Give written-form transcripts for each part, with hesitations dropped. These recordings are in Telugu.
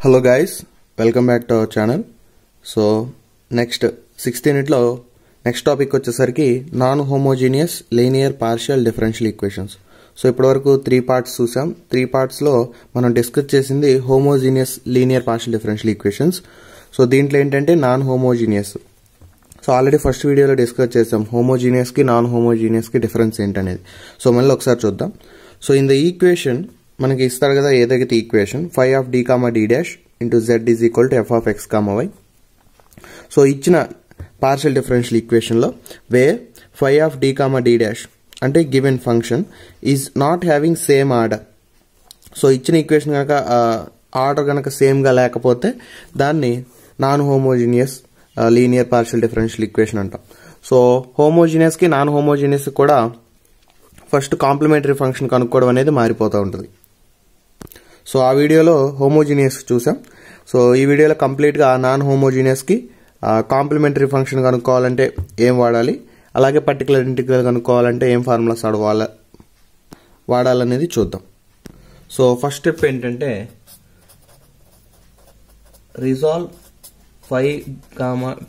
Hello guys, welcome back to our channel. So next 6th unit lo next topic వచ్చేసరికి non homogeneous linear partial differential equations. So ఇప్పటివరకు 3 పార్ట్స్ చూసాం. 3 పార్ట్స్ లో మనం డిస్కస్ చేసింది homogeneous linear partial differential equations. So దీంట్లో ఏంటంటే non homogeneous. So already first వీడియోలో డిస్కస్ చేసాం హోమోజీనియస్ కి నాన్ హోమోజీనియస్ కి డిఫరెన్స్ ఏంటనేది. సో మళ్ళీ ఒకసారి చూద్దాం. సో ఇన్ ద ఈక్వేషన్ మనకి ఇస్తారు కదా ఏదైతే equation phi of d comma d dash into z is equal to f of x comma y. So ఇచ్చిన పార్షియల్ డిఫరెన్షియల్ ఈక్వేషన్ లో where phi of d comma d dash అంటే given function is not having same order. So ఇచ్చిన ఈక్వేషన్ కనుక ఆర్డర్ కనుక సేమ్ గా లేకపోతే దాన్ని non homogeneous linear partial differential equation అంటాం. సో హోమోజీనియస్ కి నాన్ హోమోజీనియస్ కూడా ఫస్ట్ కాంప్లిమెంటరీ ఫంక్షన్ కనుక్కోవడం అనేది మారిపోతూ ఉంటుంది. సో ఆ వీడియోలో హోమోజీనియస్ చూసాం. సో ఈ వీడియోలో కంప్లీట్గా నాన్ హోమోజీనియస్కి కాంప్లిమెంటరీ ఫంక్షన్ కనుక్కోవాలంటే ఏం వాడాలి, అలాగే పర్టికులర్ ఇంటిగ్రల్ కనుక్కోవాలంటే ఏం ఫార్ములాస్ వాడాలనేది చూద్దాం. సో ఫస్ట్ స్టెప్ ఏంటంటే resolve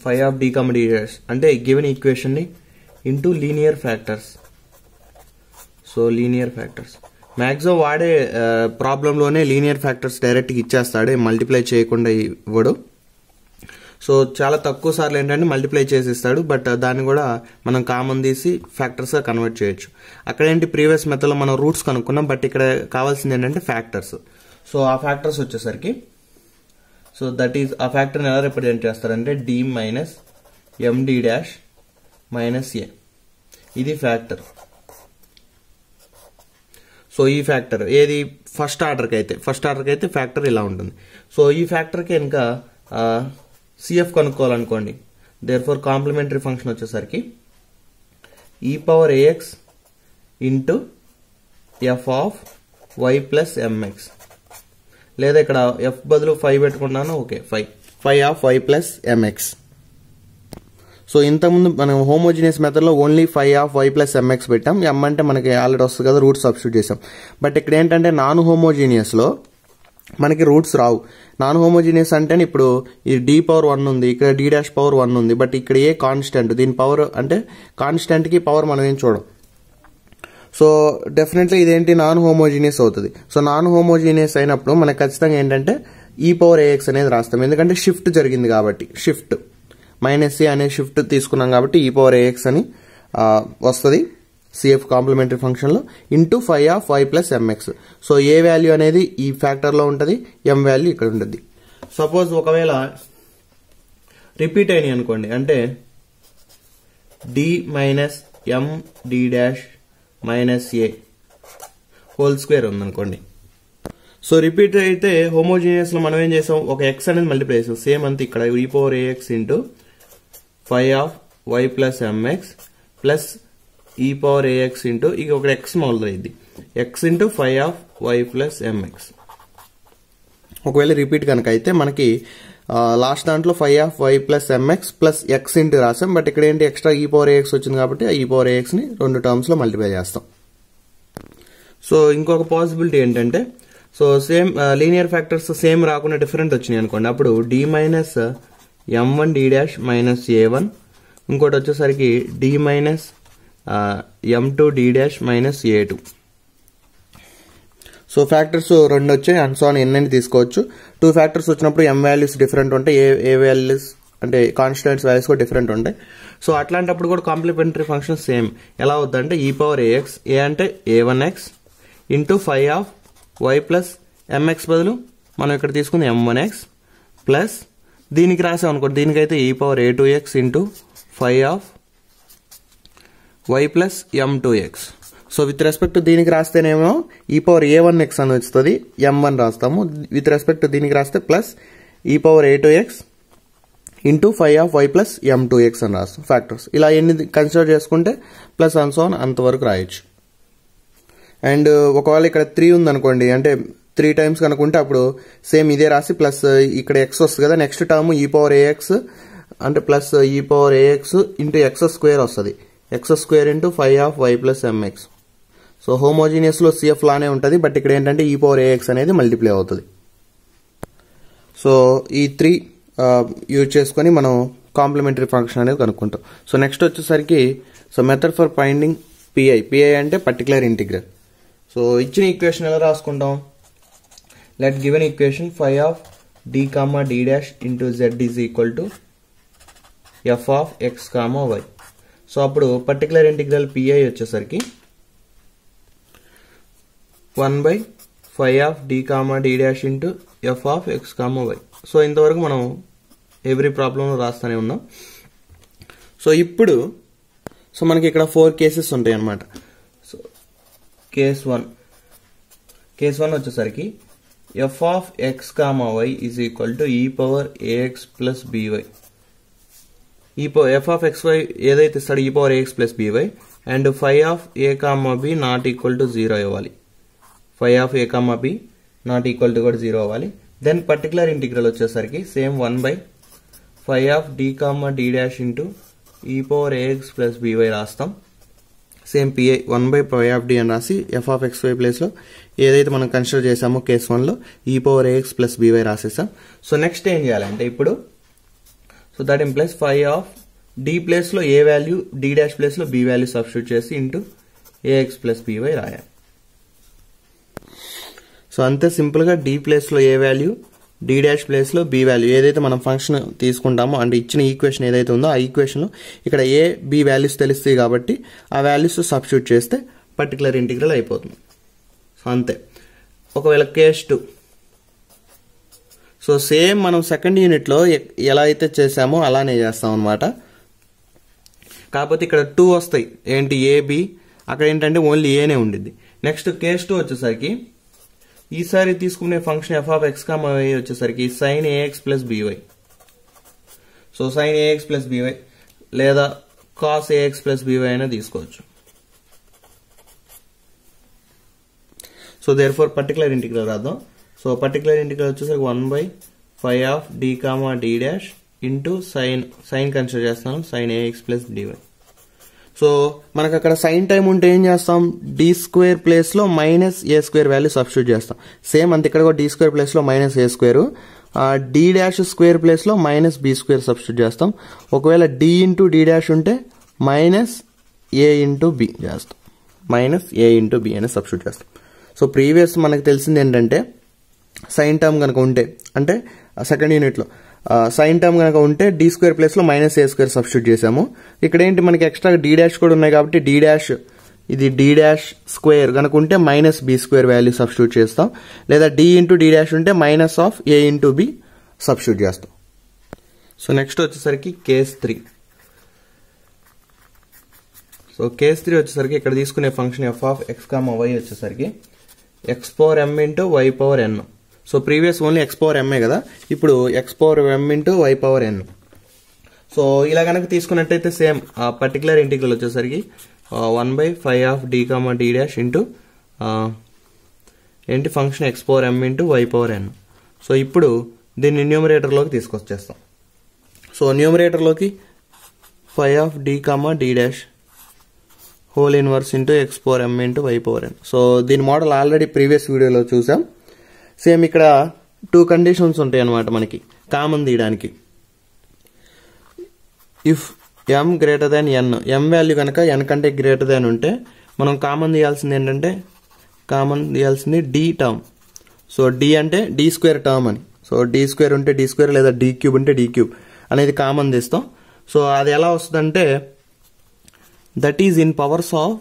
phi of d comma d dash అంటే గివెన్ ఈక్వేషన్ని into linear factors. So linear factors maximum వాడే ప్రాబ్లంలోనే లీనియర్ ఫ్యాక్టర్స్ డైరెక్ట్గా ఇచ్చేస్తాడు, మల్టిప్లై చేయకుండా ఇవ్వడు. సో చాలా తక్కువ సార్లు ఏంటంటే మల్టిప్లై చేసి ఇస్తాడు, బట్ దాన్ని కూడా మనం కామన్ తీసి ఫ్యాక్టర్స్గా కన్వర్ట్ చేయొచ్చు. అక్కడ ఏంటి ప్రీవియస్ మెథడ్లో మనం రూట్స్ కనుక్కున్నాం, బట్ ఇక్కడ కావాల్సింది ఏంటంటే ఫ్యాక్టర్స్. సో ఆ ఫ్యాక్టర్స్ వచ్చేసరికి సో దట్ ఈస్ ఆ ఫ్యాక్టర్ని ఎలా రిప్రజెంట్ చేస్తారంటే d minus md dash minus a, ఇది ఫ్యాక్టర్. సో ఈ ఫ్యాక్టర్ ఏది ఫస్ట్ ఆర్డర్కి అయితే ఫ్యాక్టర్ ఇలా ఉంటుంది. సో ఈ ఫ్యాక్టర్కి ఇంకా సిఎఫ్ కనుక్కోవాలనుకోండి. దేర్ ఫోర్ కాంప్లిమెంటరీ ఫంక్షన్ వచ్చేసరికి e power ax into F of why plus M X, లేదా ఇక్కడ ఎఫ్ బదులు 5 పెట్టుకున్నాను. Okay, 5 of why plus MX. So ఇంతకుముందు మనం హోమోజీనియస్ మెథడ్లో only 5 of why plus MX పెట్టాం. ఎం అంటే మనకి ఆల్రెడీ వస్తుంది కదా, రూట్స్ సబ్స్టిట్యూట్ చేసాం. బట్ ఇక్కడ ఏంటంటే నాన్ హోమోజీనియస్లో మనకి రూట్స్ రావు. నాన్ హోమోజీనియస్ అంటే ఇప్పుడు ఈ d పవర్ 1 ఉంది, ఇక్కడ d డాష్ పవర్ 1 ఉంది, బట్ ఇక్కడ ఏ కాన్స్టెంట్, దీని పవర్ అంటే కాన్స్టెంట్కి పవర్ మనం ఏం చూడం. సో డెఫినెట్లీ ఇదేంటి నాన్ హోమోజీనియస్ అవుతుంది. సో నాన్ హోమోజీనియస్ అయినప్పుడు మనకి ఖచ్చితంగా ఏంటంటే e పవర్ ax అనేది రాస్తాం, ఎందుకంటే షిఫ్ట్ జరిగింది కాబట్టి. షిఫ్ట్ మైనస్ a అనే షిఫ్ట్ తీసుకున్నాం కాబట్టి e పవర్ ax అని వస్తుంది సిఎఫ్ కాంప్లిమెంటరీ ఫంక్షన్లో into 5 of why plus MX. So a value అనేది ఈ ఫ్యాక్టర్లో ఉంటుంది, ఎం వాల్యూ ఇక్కడ ఉంటుంది. సపోజ్ ఒకవేళ రిపీట్ అయినాయి అనుకోండి, అంటే d minus M D dash minus A whole square ఉందనుకోండి. సో రిపీట్ అయితే హోమోజీనియస్లో మనం ఏం చేసాం, ఒక ఎక్స్ అనేది మల్టిప్లై చేసాం. సేమ్ అంతే ఇక్కడ e power ax into 5 of why plus m x plus e power ax into ఇక ఒక ఎక్స్ మొదలైంది x into 5 of why plus m x. ఒకవేళ రిపీట్ కనుక అయితే మనకి లాస్ట్ దాంట్లో 5 of why plus m x plus x into రాసాం, బట్ ఇక్కడ ఏంటి ఎక్స్ట్రా e పవర్ ax వచ్చింది కాబట్టి ఈ పవర్ ax ని 2 టర్మ్స్ లో మల్టిప్లై చేస్తాం. సో ఇంకొక పాసిబిలిటీ ఏంటంటే so same linear factors same రాకుండా డిఫరెంట్ వచ్చినాయి అనుకోండి, అప్పుడు d minus m1 d dash minus a1, ఇంకోటి వచ్చేసరికి d minus m2 d dash minus a2. So factors 2 వచ్చాయి, అండ్ సో అని ఎన్ని తీసుకోవచ్చు. 2 ఫ్యాక్టర్స్ వచ్చినప్పుడు m వాల్యూస్ డిఫరెంట్ ఉంటాయి, ఏ వాల్యూస్ అంటే కాన్స్టెంట్స్ వాల్యూస్ కూడా డిఫరెంట్ ఉంటాయి. సో అట్లాంటప్పుడు కూడా కాంప్లిమెంటరీ ఫంక్షన్ సేమ్ ఎలా అవుతుందంటే e పవర్ ax, a అంటే a1x into 5 of why plus m x బదులు మనం ఇక్కడ తీసుకుంది m1x ప్లస్ దీనికి రాసాం అనుకోండి, దీనికైతే e power a2x into 5 of why plus m2x. So with respect దీనికి రాస్తేనేమో e పవర్ a1x అని వస్తుంది, m1 రాస్తాము. విత్ రెస్పెక్ట్ దీనికి రాస్తే plus e power a2x into 5 of why plus m2x అని రాస్తాం ఫ్యాక్టర్స్. ఇలా ఎన్ని కన్సిడర్ చేసుకుంటే ప్లస్ అండ్ సో ఆన్ అంతవరకు రాయొచ్చు. అండ్ ఒకవేళ ఇక్కడ 3 ఉందనుకోండి, అంటే 3 టైమ్స్ కనుకుంటే అప్పుడు సేమ్ ఇదే రాసి ప్లస్ ఇక్కడ ఎక్స్ వస్తుంది కదా, next term e power ax అంటే plus e power ax into X square వస్తుంది, X square into 5 of why plus MX. So హోమోజీనియస్లో సిఎఫ్ లానే ఉంటుంది, బట్ ఇక్కడ ఏంటంటే e పవర్ ax అనేది మల్టిప్లై అవుతుంది. సో ఈ 3 యూజ్ చేసుకొని మనం కాంప్లిమెంటరీ ఫంక్షన్ అనేది కనుక్కుంటాం. సో నెక్స్ట్ వచ్చేసరికి so method for finding PI అంటే పర్టికులర్ ఇంటిగ్రల్. సో ఇచ్చిన ఈక్వేషన్ ఎలా రాసుకుంటాం? Let given equation phi of d comma d dash into z is equal to f of x comma y. So అప్పుడు పర్టికులర్ ఇంటిగ్రల్ పిఐ వచ్చేసరికి 1/phi of d comma d dash into f of x comma y. So ఇంతవరకు మనం ఎవ్రీ ప్రాబ్లంలో రాస్తూనే ఉన్నాం. సో ఇప్పుడు సో మనకి ఇక్కడ 4 కేసెస్ ఉంటాయి అన్నమాట. సో కేస్ 1 వచ్చేసరికి f of x comma y is equal to e power ax plus by. f of xy ఏదైతే ఇస్తాడో e power ax plus by and phi of a comma b not equal to 0 ఇవ్వాలి. phi of a comma b not equal to కూడా 0 అవ్వాలి. దెన్ పర్టికులర్ ఇంటిగ్రల్ వచ్చేసరికి same 1/phi of d comma d dash into e power ax plus by రాస్తాం. Same pi 1/phi of d అని రాసి f ఆఫ్ xy ప్లేస్లో ఏదైతే మనం కన్సిడర్ చేసామో కేస్ 1లో e power ax plus by రాసేసాం. సో నెక్స్ట్ ఏం చేయాలంటే ఇప్పుడు so that implies phi of d ప్లేస్లో a వాల్యూ d డాష్ ప్లేస్లో b వాల్యూ సబ్స్టిట్యూట్ చేసి ఇంటూ ax ప్లస్ by రాయాలి. సో అంతే సింపుల్గా d ప్లేస్లో a వాల్యూ d డాష్ ప్లేస్లో b వాల్యూ ఏదైతే మనం ఫంక్షన్ తీసుకుంటామో అంటే ఇచ్చిన ఈక్వేషన్ ఏదైతే ఉందో ఆ ఈక్వేషన్లో ఇక్కడ a b వాల్యూస్ తెలుస్తాయి కాబట్టి ఆ వాల్యూస్ సబ్స్టిట్యూట్ చేస్తే పర్టికులర్ ఇంటిగ్రల్ అయిపోతుంది. సో అంతే. ఒకవేళ కేస్ 2 సో సేమ్ మనం సెకండ్ యూనిట్లో ఎలా అయితే చేసామో అలానే చేస్తాం అనమాట. కాకపోతే ఇక్కడ 2 వస్తాయి ఏంటి a b, అక్కడ ఏంటంటే ఓన్లీ ఏనే ఉండిద్ది. నెక్స్ట్ కేస్ 2 వచ్చేసరికి ఈసారి తీసుకునే function f of x comma y వచ్చేసరికి sin ax plus by. So sin ax plus by లేదా cos ax ప్లస్ by అయినా తీసుకోవచ్చు. So therefore particular integral రాద్దాం. సో పర్టికులర్ ఇంటిగ్రల్ వచ్చేసరికి 1/phi of d comma d dash into sine consider చేస్తాను sin ax plus dy. So మనకు అక్కడ సైన్ టైం ఉంటే ఏం చేస్తాం? డి స్క్వేర్ ప్లేస్లో minus a square value substitute చేస్తాం. సేమ్ అంతే ఇక్కడ కూడా డి స్క్వేర్ ప్లేస్లో minus a square, d dash square ప్లేస్లో మైనస్ బి స్క్వేర్ సబ్స్టిట్యూట్ చేస్తాం. ఒకవేళ డి ఇంటూ డి డాష్ ఉంటే మైనస్ ఏ ఇంటూ బి చేస్తాం. మైనస్ ఏ ఇంటూ బి అని సబ్స్టిట్యూట్ చేస్తాం. సో ప్రీవియస్ మనకు తెలిసింది ఏంటంటే సైన్ టర్మ్ కనుక ఉంటే అంటే సెకండ్ యూనిట్లో సైన్ టర్మ్ కనుక ఉంటే డి స్క్వేర్ ప్లేస్లో మైనస్ ఏ స్క్వేర్ సబ్స్టిట్యూట్ చేసాము. ఇక్కడ ఏంటి మనకి ఎక్స్ట్రా డి డాష్ కూడా ఉన్నాయి కాబట్టి డి డాష్ ఇది డి డాష్ స్క్వేర్ కనుక ఉంటే minus b square value substitute చేస్తాం. లేదా డి ఇంటూ డి డాష్ ఉంటే minus of a into b substitute చేస్తాం. సో నెక్స్ట్ వచ్చేసరికి కేస్ 3. సో కేస్ 3 వచ్చేసరికి ఇక్కడ తీసుకునే function f of x comma y వచ్చేసరికి x power m into y power n. So previous only x power m కదా, ఇప్పుడు x power m into y power n. So ఇలా కనుక తీసుకున్నట్టయితే సేమ్ పర్టికులర్ ఇంటిగ్రల్ వచ్చేసరికి 1/phi of d comma d dash into ఏంటి function x power m into y power n. So ఇప్పుడు దీన్ని న్యూమరేటర్లోకి తీసుకొచ్చేస్తాం. సో న్యూమరేటర్లోకి phi of d comma d dash whole inverse into x power m into y power n. So దీని మోడల్ ఆల్రెడీ ప్రీవియస్ వీడియోలో చూసాం. సేమ్ ఇక్కడ 2 కండిషన్స్ ఉంటాయి అన్నమాట మనకి కామన్ తీయడానికి. If m greater than n, m value కనుక n కంటే గ్రేటర్ దాన్ ఉంటే మనం కామన్ తీయాల్సింది ఏంటంటే d టర్మ్. సో d అంటే d స్క్వేర్ టర్మ్ అని. సో d స్క్వేర్ ఉంటే d స్క్వేర్ లేదా d క్యూబ్ ఉంటే d క్యూబ్ అనేది కామన్ తీస్తాం. సో అది ఎలా వస్తుందంటే that is in powers of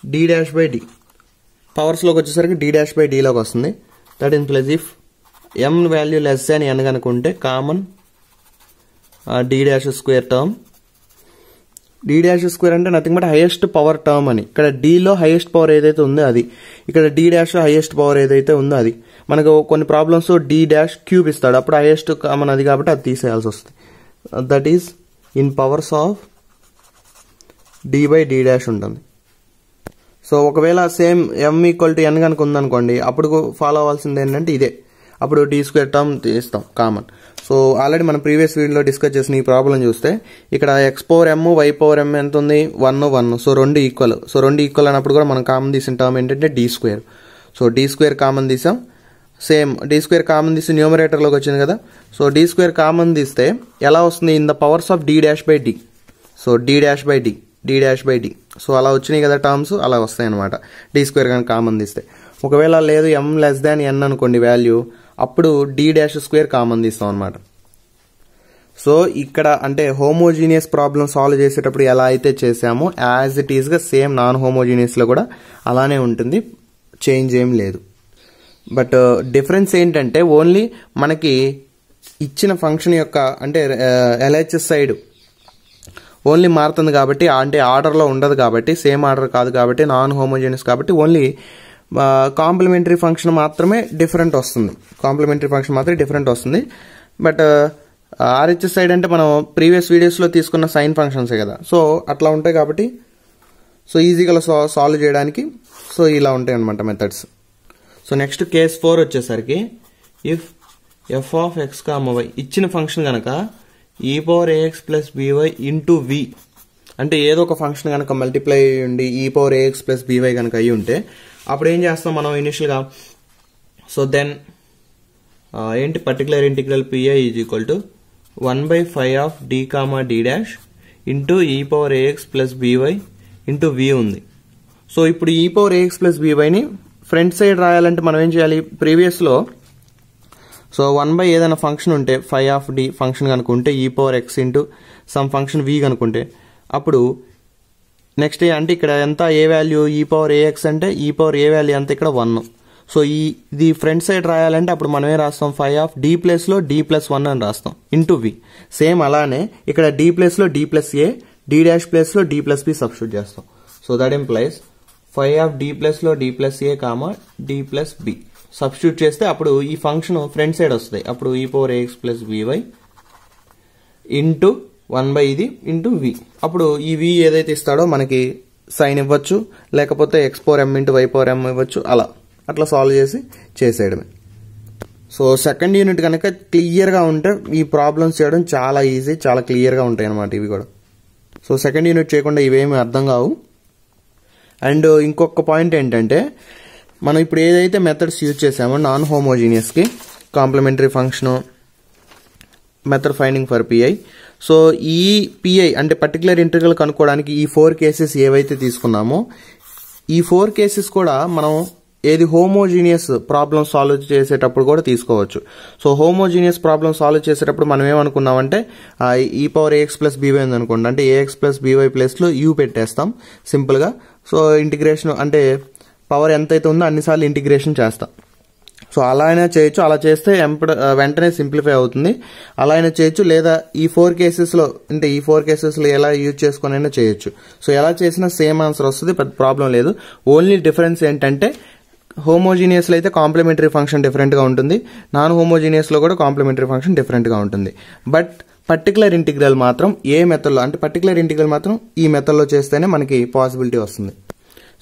d dash by d. పవర్స్లోకి వచ్చేసరికి d డాష్ బై d లోకి వస్తుంది. That in plus if m value less than n కనుక ఉంటే common d dash square term. d dash square అంటే nothing but highest power term అని. ఇక్కడ d లో హైయెస్ట్ పవర్ ఏదైతే ఉందో అది, ఇక్కడ d డాష్ హైయెస్ట్ పవర్ ఏదైతే ఉందో అది. మనకు కొన్ని ప్రాబ్లమ్స్ d డాష్ క్యూబ్ ఇస్తాడు, అప్పుడు హైయెస్ట్ కామన్ అది కాబట్టి అది తీసేయాల్సి వస్తుంది. That is in powers of d by d dash ఉంటుంది. సో ఒకవేళ same m equal to n కనుక ఉందనుకోండి, అప్పుడు ఫాలో అవ్వాల్సింది ఏంటంటే ఇదే, అప్పుడు d స్క్వేర్ టర్మ్ తీస్తాం కామన్. సో ఆల్రెడీ మనం ప్రీవియస్ వీడియోలో డిస్కస్ చేసిన ఈ ప్రాబ్లం చూస్తే ఇక్కడ x power m y power m ఎంత ఉంది 1. సో రెండు ఈక్వల్. సో రెండు ఈక్వల్ అన్నప్పుడు కూడా మనం కామన్ తీసిన టర్మ్ ఏంటంటే d square. So d square common తీసాం. సేమ్ డి స్క్వేర్ కామన్ తీసి న్యూమరేటర్లోకి వచ్చింది కదా. సో డి స్క్వేర్ కామన్ తీస్తే ఎలా వస్తుంది, in the powers of d dash by d. So d dash by d, d dash by d. So అలా వచ్చినాయి కదా టర్మ్స్, అలా వస్తాయి అనమాట డి స్క్వేర్ కానీ కామన్ తీస్తే. ఒకవేళ లేదు m లెస్ దాన్ n అనుకోండి వాల్యూ, అప్పుడు డి డాష్ స్క్వేర్ కామన్ తీస్తాం అనమాట. సో ఇక్కడ అంటే హోమోజీనియస్ ప్రాబ్లం సాల్వ్ చేసేటప్పుడు ఎలా అయితే చేసామో యాజ్ ఇట్ ఈస్గా సేమ్ నాన్ హోమోజీనియస్లో కూడా అలానే ఉంటుంది, చేంజ్ ఏం లేదు. బట్ డిఫరెన్స్ ఏంటంటే ఓన్లీ మనకి ఇచ్చిన ఫంక్షన్ యొక్క అంటే ఎల్హెచ్ఎస్ సైడ్ ఓన్లీ మారుతుంది కాబట్టి, అంటే ఆర్డర్లో ఉండదు కాబట్టి, సేమ్ ఆర్డర్ కాదు కాబట్టి, నాన్ హోమోజీనియస్ కాబట్టి ఓన్లీ కాంప్లిమెంటరీ ఫంక్షన్ మాత్రమే డిఫరెంట్ వస్తుంది. కాంప్లిమెంటరీ ఫంక్షన్ మాత్రమే డిఫరెంట్ వస్తుంది. బట్ ఆర్హెచ్ఎస్ సైడ్ అంటే మనం ప్రీవియస్ వీడియోస్లో తీసుకున్న సైన్ ఫంక్షన్సే కదా, సో అట్లా ఉంటాయి కాబట్టి సో ఈజీగా సాల్వ్ చేయడానికి సో ఇలా ఉంటాయి అనమాట మెథడ్స్. సో నెక్స్ట్ కేస్ 4 వచ్చేసరికి if f of x comma y ఇచ్చిన ఫంక్షన్ కనుక e power a x plus b y into v అంటే ఏదో ఒక ఫంక్షన్ కనుక మల్టిప్లై ఉండి ఈ పవర్ ఏఎక్స్ ప్లస్ బీవై కనుక అయ్యి ఉంటే అప్పుడు ఏం చేస్తాం మనం ఇనిషియల్గా. సో దెన్ ఏంటి particular integral PI is equal to 1/5 of d comma d dash into e power a x plus b y into v ఉంది. సో ఇప్పుడు ఈ పవర్ ఏఎక్స్ ప్లస్ బీవైని ఫ్రంట్ సైడ్ రాయాలంటే మనం ఏం చేయాలి, ప్రీవియస్లో సో 1/, ఏదైనా ఫంక్షన్ ఉంటే 5 ఆఫ్ డి ఫంక్షన్ కనుకుంటే e power x into some function v కనుకుంటే అప్పుడు నెక్స్ట్ అంటే ఇక్కడ ఎంత a value e power a x అంటే ఈ పవర్ ఏ వాల్యూ అంత ఇక్కడ 1. సో ఇది ఫ్రంట్ సైడ్ రాయాలంటే అప్పుడు మనం ఏం రాస్తాం, 5 ఆఫ్ డి ప్లస్లో డి ప్లస్ 1 అని రాస్తాం ఇంటూ వి. సేమ్ అలానే ఇక్కడ డి ప్లస్లో d plus a, d dash ప్లస్లో డి ప్లస్ బి సబ్స్టిట్యూట్ చేస్తాం. So that implies 5 of d ప్లస్లో d plus a comma d plus b substitute చేస్తే అప్పుడు ఈ ఫంక్షన్ ఫ్రంట్ సైడ్ వస్తుంది. అప్పుడు e power a x plus b y into 1/, ఇది ఇంటూ వి. అప్పుడు ఈ వి ఏదైతే ఇస్తాడో మనకి సైన్ ఇవ్వచ్చు, లేకపోతే x power m into y power m ఇవ్వచ్చు, అట్లా సాల్వ్ చేసేయడమే. సో సెకండ్ యూనిట్ కనుక క్లియర్గా ఉంటే ఈ ప్రాబ్లమ్స్ చేయడం చాలా ఈజీ, చాలా క్లియర్గా ఉంటాయి అన్నమాట ఇవి కూడా. సో సెకండ్ యూనిట్ చేయకుండా ఇవేమి అర్థం కావు. అండ్ ఇంకొక పాయింట్ ఏంటంటే మనం ఇప్పుడు ఏదైతే మెథడ్స్ యూజ్ చేసామో నాన్ హోమోజీనియస్కి complementary function method finding for PI, so ఈ పిఐ అంటే పర్టికులర్ ఇంటిగ్రల్ కనుక్కోవడానికి ఈ 4 కేసెస్ ఏవైతే తీసుకున్నామో ఈ 4 కేసెస్ కూడా మనం ఏది హోమోజీనియస్ ప్రాబ్లం సాల్వ్ చేసేటప్పుడు కూడా తీసుకోవచ్చు. సో హోమోజీనియస్ ప్రాబ్లం సాల్వ్ చేసేటప్పుడు మనం ఏమనుకున్నామంటే ఈ పవర్ ఏఎక్స్ ప్లస్ బీవై ఉంది అనుకోండి, అంటే ఏఎక్స్ ప్లస్ బీవై ప్లస్లో యూ పెట్టేస్తాం సింపుల్గా. సో ఇంటిగ్రేషన్ అంటే పవర్ ఎంతైతే ఉందో అన్నిసార్లు ఇంటిగ్రేషన్ చేస్తాం. సో అలా అయినా చేయొచ్చు, అలా చేస్తే వెంటనే సింప్లిఫై అవుతుంది. అలా అయినా చేయొచ్చు, లేదా ఈ 4 కేసెస్లో అంటే ఈ 4 కేసెస్లో ఎలా యూజ్ చేసుకొని అయినా చేయొచ్చు. సో ఎలా చేసినా సేమ్ ఆన్సర్ వస్తుంది, పెద్ద ప్రాబ్లం లేదు. ఓన్లీ డిఫరెన్స్ ఏంటంటే హోమోజీనియస్లో అయితే కాంప్లిమెంటరీ ఫంక్షన్ డిఫరెంట్గా ఉంటుంది, నాన్ హోమోజీనియస్లో కూడా కాంప్లిమెంటరీ ఫంక్షన్ డిఫరెంట్గా ఉంటుంది. బట్ పర్టికులర్ ఇంటిగ్రల్ మాత్రం ఏ మెథడ్లో అంటే పర్టికులర్ ఇంటిగ్రల్ మాత్రం ఈ మెథడ్లో చేస్తేనే మనకి పాసిబిలిటీ వస్తుంది.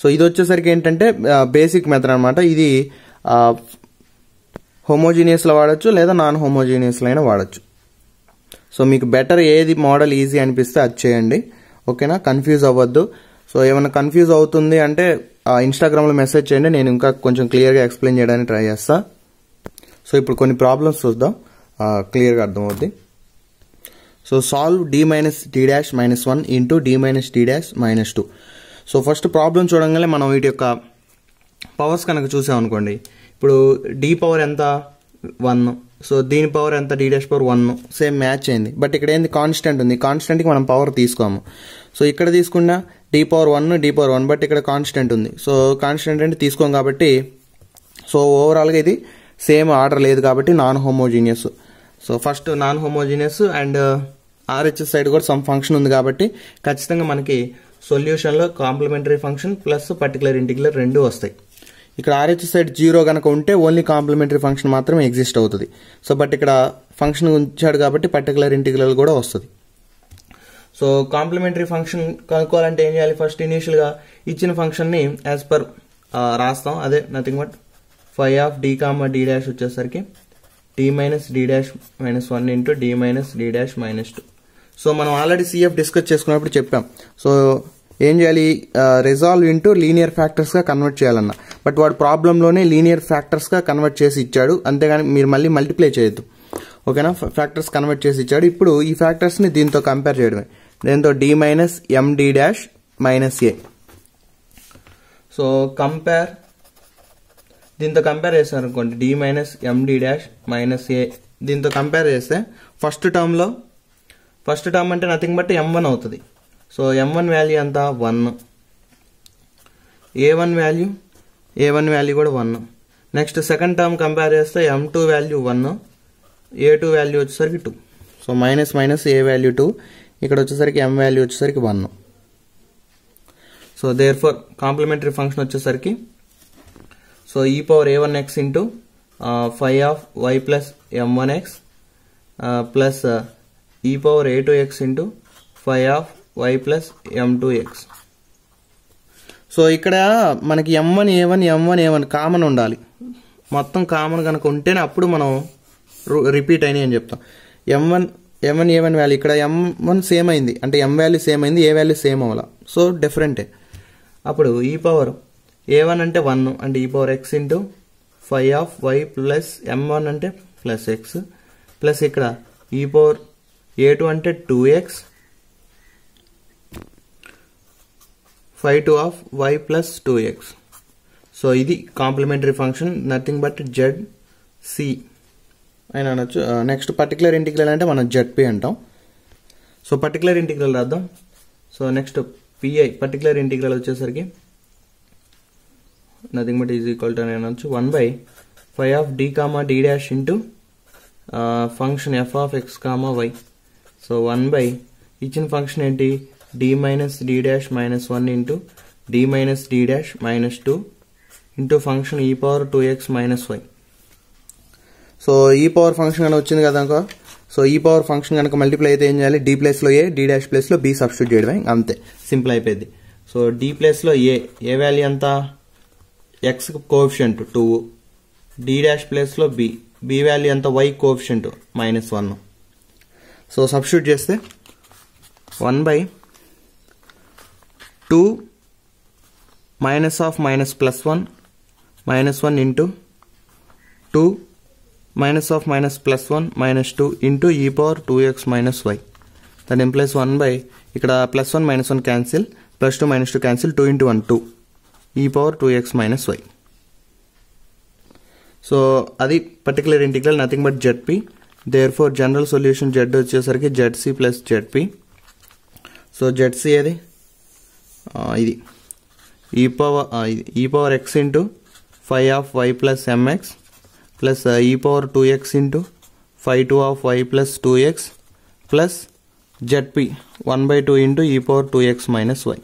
సో ఇది వచ్చేసరికి ఏంటంటే బేసిక్ మెథడ్ అనమాట. ఇది హోమోజీనియస్లో వాడచ్చు, లేదా నాన్ హోమోజీనియస్లో అయినా వాడచ్చు. సో మీకు బెటర్ ఏది మోడల్ ఈజీ అనిపిస్తే అది చేయండి, ఓకేనా? కన్ఫ్యూజ్ అవ్వద్దు. సో ఏమైనా కన్ఫ్యూజ్ అవుతుంది అంటే ఇన్స్టాగ్రామ్లో మెసేజ్ చేయండి, నేను ఇంకా కొంచెం క్లియర్గా ఎక్స్ప్లెయిన్ చేయడానికి ట్రై చేస్తా. సో ఇప్పుడు కొన్ని ప్రాబ్లమ్స్ చూద్దాం, క్లియర్గా అర్థమవుద్ది. So solve d minus d dash minus 1 into d minus d dash minus 2. So first problem చూడంగానే మనం వీటి యొక్క పవర్స్ కనుక చూసామనుకోండి, ఇప్పుడు d పవర్ ఎంత 1, సో దీని పవర్ ఎంత d dash power 1, same match అయింది. బట్ ఇక్కడ ఏంది కాన్స్టెంట్ ఉంది, కాన్స్టెంట్కి మనం పవర్ తీసుకోము. సో ఇక్కడ తీసుకున్నా d power 1 d power 1, but ఇక్కడ కాన్స్టెంట్ ఉంది. సో కాన్స్టెంట్ అంటే తీసుకోం కాబట్టి సో ఓవరాల్గా ఇది సేమ్ ఆర్డర్ లేదు కాబట్టి non homogeneous. So first non homogeneous and RHS side కూడా సమ్ ఫంక్షన్ ఉంది కాబట్టి ఖచ్చితంగా మనకి సొల్యూషన్లో complementary function plus particular integral రెండు వస్తాయి. ఇక్కడ ఆర్హెచ్ఎస్ సైడ్ 0 కనుక ఉంటే ఓన్లీ కాంప్లిమెంటరీ ఫంక్షన్ మాత్రమే ఎగ్జిస్ట్ అవుతుంది. సో బట్ ఇక్కడ ఫంక్షన్ ఉంచాడు కాబట్టి పర్టికులర్ ఇంటిగ్రల్ కూడా వస్తుంది. సో కాంప్లిమెంటరీ ఫంక్షన్ కనుక్కోవాలంటే ఏం చేయాలి, ఫస్ట్ ఇనీషియల్గా ఇచ్చిన ఫంక్షన్ని యాజ్ పర్ రాస్తాం, అదే nothing but 5 of d comma d dash వచ్చేసరికి d minus d dash minus 1 into d minus d dash minus 2. So మనం ఆల్రెడీ CF డిస్కస్ చేసుకున్నప్పుడు చెప్పాం. సో ఏం చేయాలి, రిజాల్వ్ ఇంటూ లీనియర్ ఫ్యాక్టర్స్గా కన్వర్ట్ చేయాలన్న. బట్ వాడు ప్రాబ్లంలోనే లీనియర్ ఫ్యాక్టర్స్గా కన్వర్ట్ చేసి ఇచ్చాడు, అంతేగాని మీరు మళ్ళీ మల్టిప్లై చేయొద్దు. ఓకేనా, ఫ్యాక్టర్స్ కన్వర్ట్ చేసి ఇచ్చాడు. ఇప్పుడు ఈ ఫ్యాక్టర్స్ని దీంతో కంపేర్ చేయడమే, దీంతో d minus md dash minus a. So compare, దీంతో కంపేర్ చేశారు అనుకోండి, d minus md dash minus a. దీంతో కంపేర్ చేస్తే ఫస్ట్ టర్మ్ అంటే నథింగ్ బట్ m1 అవుతుంది. సో m1 వాల్యూ ఎంత 1, a1 వాల్యూ కూడా 1. నెక్స్ట్ సెకండ్ టర్మ్ కంపేర్ చేస్తే m2 వాల్యూ 1, a2 వాల్యూ వచ్చేసరికి 2. సో మైనస్ a వాల్యూ 2, ఇక్కడ వచ్చేసరికి m వాల్యూ వచ్చేసరికి 1. So therefore complementary function వచ్చేసరికి so e power a1x into 5 plus m1x plus e power a2x into 5 plus m2x. So ఇక్కడ మనకి m1 a1 కామన్ ఉండాలి, మొత్తం కామన్ కనుక ఉంటేనే అప్పుడు మనం రిపీట్ అయినాయి అని చెప్తాం. m1 a1 వాల్యూ ఇక్కడ m1 సేమ్ అయింది అంటే m వాల్యూ సేమ్ అయింది, a వాల్యూ సేమ్ అవ్వాల, సో డిఫరెంటే. అప్పుడు e పవర్ a1 అంటే 1 అంటే e power x into 5 plus m1 అంటే ప్లస్ x ప్లస్ ఇక్కడ e పవర్ a2 అంటే 2x 5 of y plus 2x. So ఇది complementary function, nothing but ZC అని అనొచ్చు. నెక్స్ట్ పర్టికులర్ ఇంటిగ్రల్ అంటే మనం ZP అంటాం. సో పర్టికులర్ ఇంటిగ్రల్ రాద్దాం. So next PI particular integral వచ్చేసరికి nothing but is equal to అని అనొచ్చు 1/5 of d comma d dash into function f of x comma y. So 1 ఇచ్చిన ఫంక్షన్ ఏంటి, d minus d dash minus 1 into d minus d dash minus 2 into function e power 2x minus y. So e power function అని వచ్చింది కదా అనుకో. సో ఈ పవర్ ఫంక్షన్ కనుక మల్టిప్లై అయితే ఏం చేయాలి, d ప్లేస్లో a, d డాష్ ప్లేస్లో b సబ్స్టిట్యూట్ చేయడమే, అంతే, సింపుల్ అయిపోయింది. సో d ప్లేస్లో ఏ వాల్యూ ఎంత, x కోఎఫిషియంట్ 2, d డాష్ ప్లేస్లో b వాల్యూ ఎంత, y కోఎఫిషియంట్ -1. సో సబ్స్టిట్యూట్ చేస్తే 1/2 minus of minus plus 1 into 2 minus of minus plus 1 -2 into e power 2x minus y. That implies 1 ఇక్కడ plus 1 -1 cancel, plus 2 -2 cancel, 2 into 1 2 e power 2x minus y. So అది particular integral, nothing but ZP. Therefore general solution Z వచ్చేసరికి ZC plus ZP. So ZC అది ఇది e power x into 5 of y plus mx plus e power 2x into 5 of y plus 2x plus ZP 1/2 into e power 2x minus y.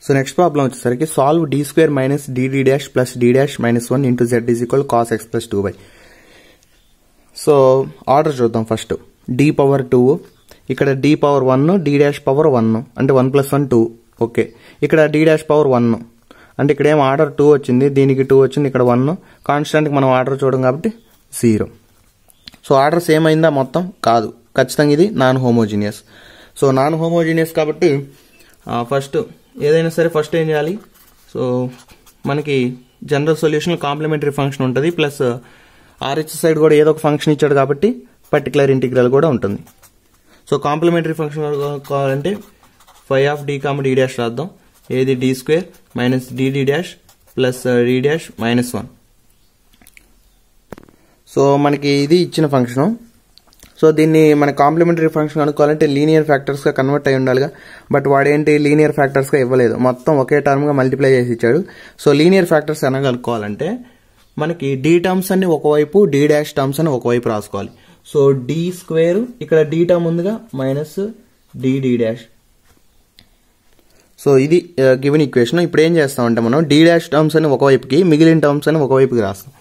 So next problem వచ్చేసరికి solve d² minus dd dash plus d dash minus 1 into z is equal cos x plus 2y. So order చూద్దాం. ఫస్ట్ d పవర్ 2, ఇక్కడ d power 1, d dash power 1 అంటే 1 + 1 2. ఓకే, ఇక్కడ d డాష్ పవర్ 1 అంటే ఇక్కడ ఏం ఆర్డర్ 2 వచ్చింది, దీనికి 2 వచ్చింది, ఇక్కడ 1. కాన్స్టెంట్కి మనం ఆర్డర్ చూడడం కాబట్టి 0. సో ఆర్డర్ సేమ్ అయిందా, మొత్తం కాదు, ఖచ్చితంగా ఇది non homogeneous. So non homogeneous కాబట్టి ఫస్ట్ ఏదైనా సరే ఫస్ట్ ఏం చేయాలి, సో మనకి జనరల్ సొల్యూషన్ కాంప్లిమెంటరీ ఫంక్షన్ ఉంటుంది, ప్లస్ RHS సైడ్ కూడా ఏదో ఒక ఫంక్షన్ ఇచ్చాడు కాబట్టి పర్టికులర్ ఇంటిగ్రల్ కూడా ఉంటుంది. సో కాంప్లిమెంటరీ ఫంక్షన్ కావాలంటే 5 of d comma d dash రాద్దాం. ఏది d² minus dd dash plus d dash minus 1. So మనకి ఇది ఇచ్చిన ఫంక్షను. సో దీన్ని మన కాంప్లిమెంటరీ ఫంక్షన్ అనుకోవాలంటే లీనియర్ ఫ్యాక్టర్స్గా కన్వర్ట్ అయి ఉండాలిగా, బట్ వాడేంటి లీనియర్ ఫ్యాక్టర్స్గా ఇవ్వలేదు, మొత్తం ఒకే టర్మ్గా మల్టిప్లై చేసి ఇచ్చాడు. సో లీనియర్ ఫ్యాక్టర్స్ అనగలుకోవాలంటే మనకి d టర్మ్స్ అన్ని ఒకవైపు, d డాష్ టర్మ్స్ అని ఒకవైపు రాసుకోవాలి. సో d² ఇక్కడ d టర్మ్ ఉందిగా మైనస్ dd డాష్. సో ఇది గివెన్ ఈక్వేషన్. ఇప్పుడు ఏం చేస్తామంటే మనం d డాష్ టర్మ్స్ అని ఒకవైపుకి, మిగిలిన టర్మ్స్ అని ఒకవైపుకి రాస్తాం.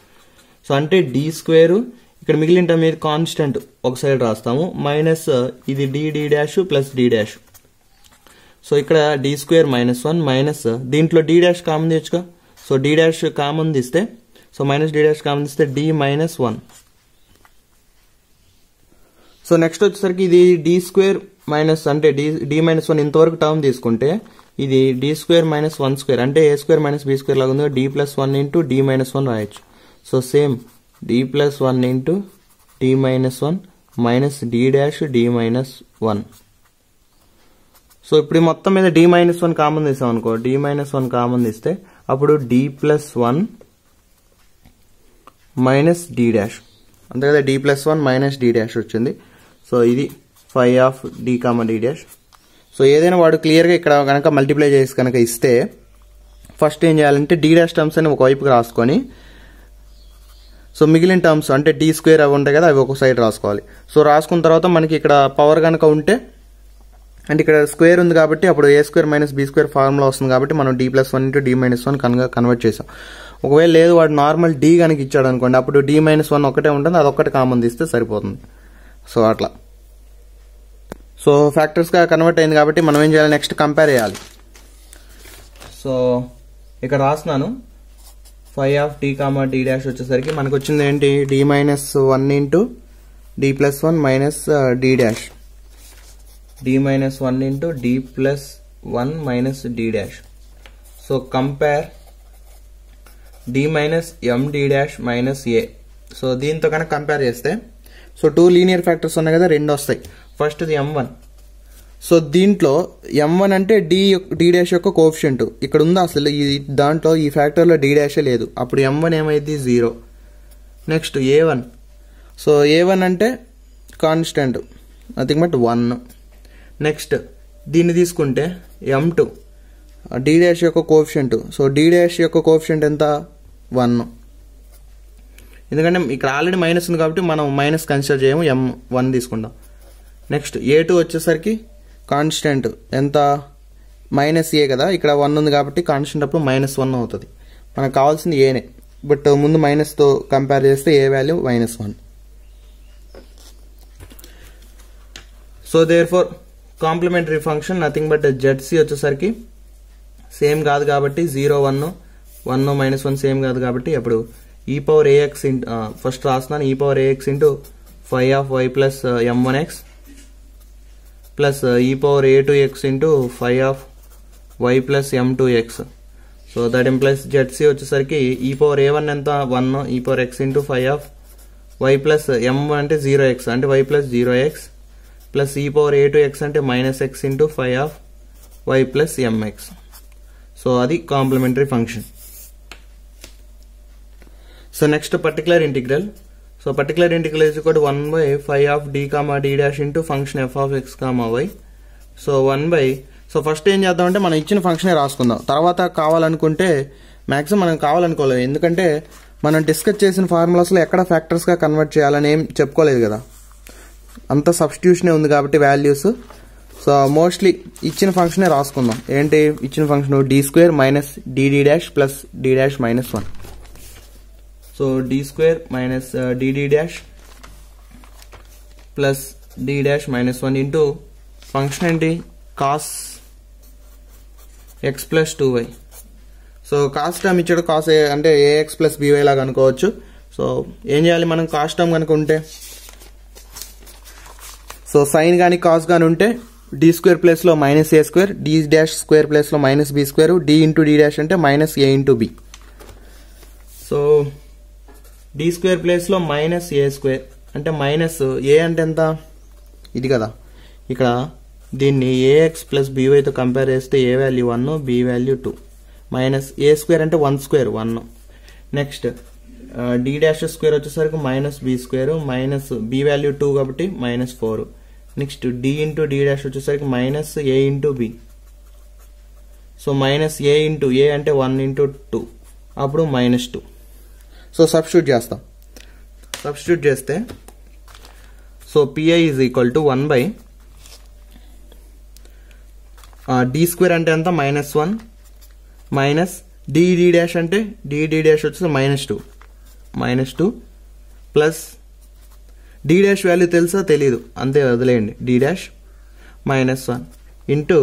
సో అంటే d² ఇక్కడ మిగిలిన టర్మ్ ఏది కాన్స్టెంట్ ఒక సైడ్ రాస్తాము, మైనస్ ఇది dd dash plus d dash. So ఇక్కడ d² -1 మైనస్ దీంట్లో d డాష్ కామన్ తెచ్చుకో. సో d డాష్ కామన్ తీస్తే, so minus d dash common తీస్తే d -1. సో నెక్స్ట్ వచ్చేసరికి ఇది d² మైనస్ అంటే డి మైనస్ 1 ఇంతవరకు టర్మ్ తీసుకుంటే ఇది డి స్క్వేర్ మైనస్ 1 స్క్వేర్ అంటే a square minus b square లాగా ఉంది. D plus 1 into d minus 1 రాయొచ్చు. So same d plus 1 into d minus 1 minus d dash d minus 1. So ఇప్పుడు మొత్తం మీద డి మైనస్ 1 కామన్ తీసాం అనుకో, డి మైనస్ 1 కామన్ తీస్తే అప్పుడు d plus 1 minus d dash, అంతే కదా, d plus 1 minus d dash వచ్చింది. సో ఇది phi of d comma d dash. So ఏదైనా వాడు క్లియర్గా ఇక్కడ కనుక మల్టిప్లై చేసి కనుక ఇస్తే ఫస్ట్ ఏం చేయాలంటే డి డాష్ టర్మ్స్ అని ఒకవైపుకి రాసుకొని, సో మిగిలిన టర్మ్స్ అంటే డి స్క్వేర్ అవి ఉంటాయి కదా, అవి ఒక సైడ్ రాసుకోవాలి. సో రాసుకున్న తర్వాత మనకి ఇక్కడ పవర్ కనుక ఉంటే అంటే ఇక్కడ స్క్వేర్ ఉంది కాబట్టి అప్పుడు a square minus b square formula వస్తుంది కాబట్టి మనం d plus 1 into d minus 1 convert చేసాం. ఒకవేళ లేదు వాడు నార్మల్ డి కనుక ఇచ్చాడు అనుకోండి, అప్పుడు డి మైనస్ 1 ఒకటే ఉంటుంది, అదొక్కటి కామన్ తీస్తే సరిపోతుంది. సో అట్లా సో ఫ్యాక్టర్స్గా కన్వర్ట్ అయింది కాబట్టి మనం ఏం చేయాలి, నెక్స్ట్ కంపేర్ చేయాలి. సో ఇక్కడ రాస్తున్నాను phi of d comma d dash వచ్చేసరికి మనకు వచ్చింది ఏంటి, d minus 1 into d plus 1 minus d dash, d minus 1 into d plus 1 minus d dash. So compare d minus M D dash minus a. So దీంతో కనుక కంపేర్ చేస్తే సో 2 లీనియర్ ఫ్యాక్టర్స్ ఉన్నాయి కదా, 2 వస్తాయి. ఫస్ట్ ఇది m1. సో దీంట్లో m1 అంటే డి డాష్ యొక్క కోఎఫిషియంట్ ఇక్కడ ఉందా, అసలు ఈ దాంట్లో ఈ ఫ్యాక్టర్లో డి డాషే లేదు, అప్పుడు m1 ఏమైంది 0. Next a1. సో a1 అంటే కాన్స్టెంట్, నథింగ్ బట్ 1. నెక్స్ట్ దీన్ని తీసుకుంటే m2 డి డాష్ యొక్క కోఎఫిషియంట్. సో డి డాష్ యొక్క కోఎఫిషియంట్ ఎంత 1, ఎందుకంటే ఇక్కడ ఆల్రెడీ మైనస్ ఉంది కాబట్టి మనం మైనస్ కన్సిడర్ చేయము, m1 తీసుకుంటాం. నెక్స్ట్ a2 వచ్చేసరికి కాన్స్టెంట్ ఎంత మైనస్ ఏ కదా, ఇక్కడ 1 ఉంది కాబట్టి కాన్స్టెంట్ అప్పుడు -1 అవుతుంది. మనకు కావాల్సింది ఏనే, బట్ ముందు మైనస్తో కంపేర్ చేస్తే a value -1. So therefore complementary function nothing but ZC వచ్చేసరికి సేమ్ కాదు కాబట్టి 0 1 1 -1 సేమ్ కాదు కాబట్టి అప్పుడు ఈ పవర్ ఏఎక్స్ ఫస్ట్ రాస్తున్నాను, e power a x into phi of why plus m1x plus e power a2x into phi of why plus m2x. So that implies ZC వచ్చేసరికి ఈ పవర్ a1 ఎంత 1, e power x into phi of why plus m అంటే 0x అంటే y plus 0x plus e power a2x అంటే -x into phi of why plus mx. So అది complementary function. So next particular integral. So particular integral is equal to 1/5 of d comma d dash into function f of x comma y. So 1/, so first ఏం చేద్దామంటే మనం ఇచ్చిన ఫంక్షనే రాసుకుందాం, తర్వాత కావాలనుకుంటే మ్యాక్సిమం మనం కావాలనుకోలేదు, ఎందుకంటే మనం డిస్కస్ చేసిన ఫార్ములాస్లో ఎక్కడ ఫ్యాక్టర్స్గా కన్వర్ట్ చేయాలని ఏం చెప్పుకోలేదు కదా, అంత సబ్స్టిట్యూషనే ఉంది కాబట్టి వాల్యూస్. సో మోస్ట్లీ ఇచ్చిన ఫంక్షనే రాసుకుందాం. ఏంటి ఇచ్చిన function, d square minus d d dash plus d dash -1. So d square minus d d dash plus d dash -1 into function ఏంటి cos x plus 2y. So cos term ఇచ్చాడు, కాస్ అంటే ఏఎక్స్ ప్లస్ బీవై లాగా అనుకోవచ్చు. సో ఏం చేయాలి మనం, కాస్ టర్మ్ కనుక ఉంటే సో సైన్ కానీ కాస్ కానీ ఉంటే డి స్క్వేర్ ప్లేస్లో -a స్క్వేర్, డి డాష్ స్క్వేర్ ప్లేస్లో -b స్క్వేర్, డి ఇంటూ డి డాష్ అంటే -a into b. So d square ప్లేస్లో -a స్క్వేర్ అంటే మైనస్ ఏ అంటే ఎంత ఇది కదా, ఇక్కడ దీన్ని ఏఎక్స్ ప్లస్ బీవైతో కంపేర్ చేస్తే a value 1 b value 2, -a square అంటే 1 square 1. Next d dash square వచ్చేసరికి -b square minus b value 2 కాబట్టి -4. Next d into d dash వచ్చేసరికి -a into b. So -a into a అంటే 1 ఇంటూ 2 అప్పుడు -2. సో సబ్స్టిట్యూట్ చేస్తాం, సబ్స్టిట్యూట్ చేస్తే so PI is equal to 1/, d square అంటే ఎంత -1 మైనస్ డి డాష్ అంటే డి డాష్ వచ్చేసి -2 ప్లస్ డి డాష్ వాల్యూ తెలుసా తెలీదు అంతే వదిలేయండి, d dash -1 into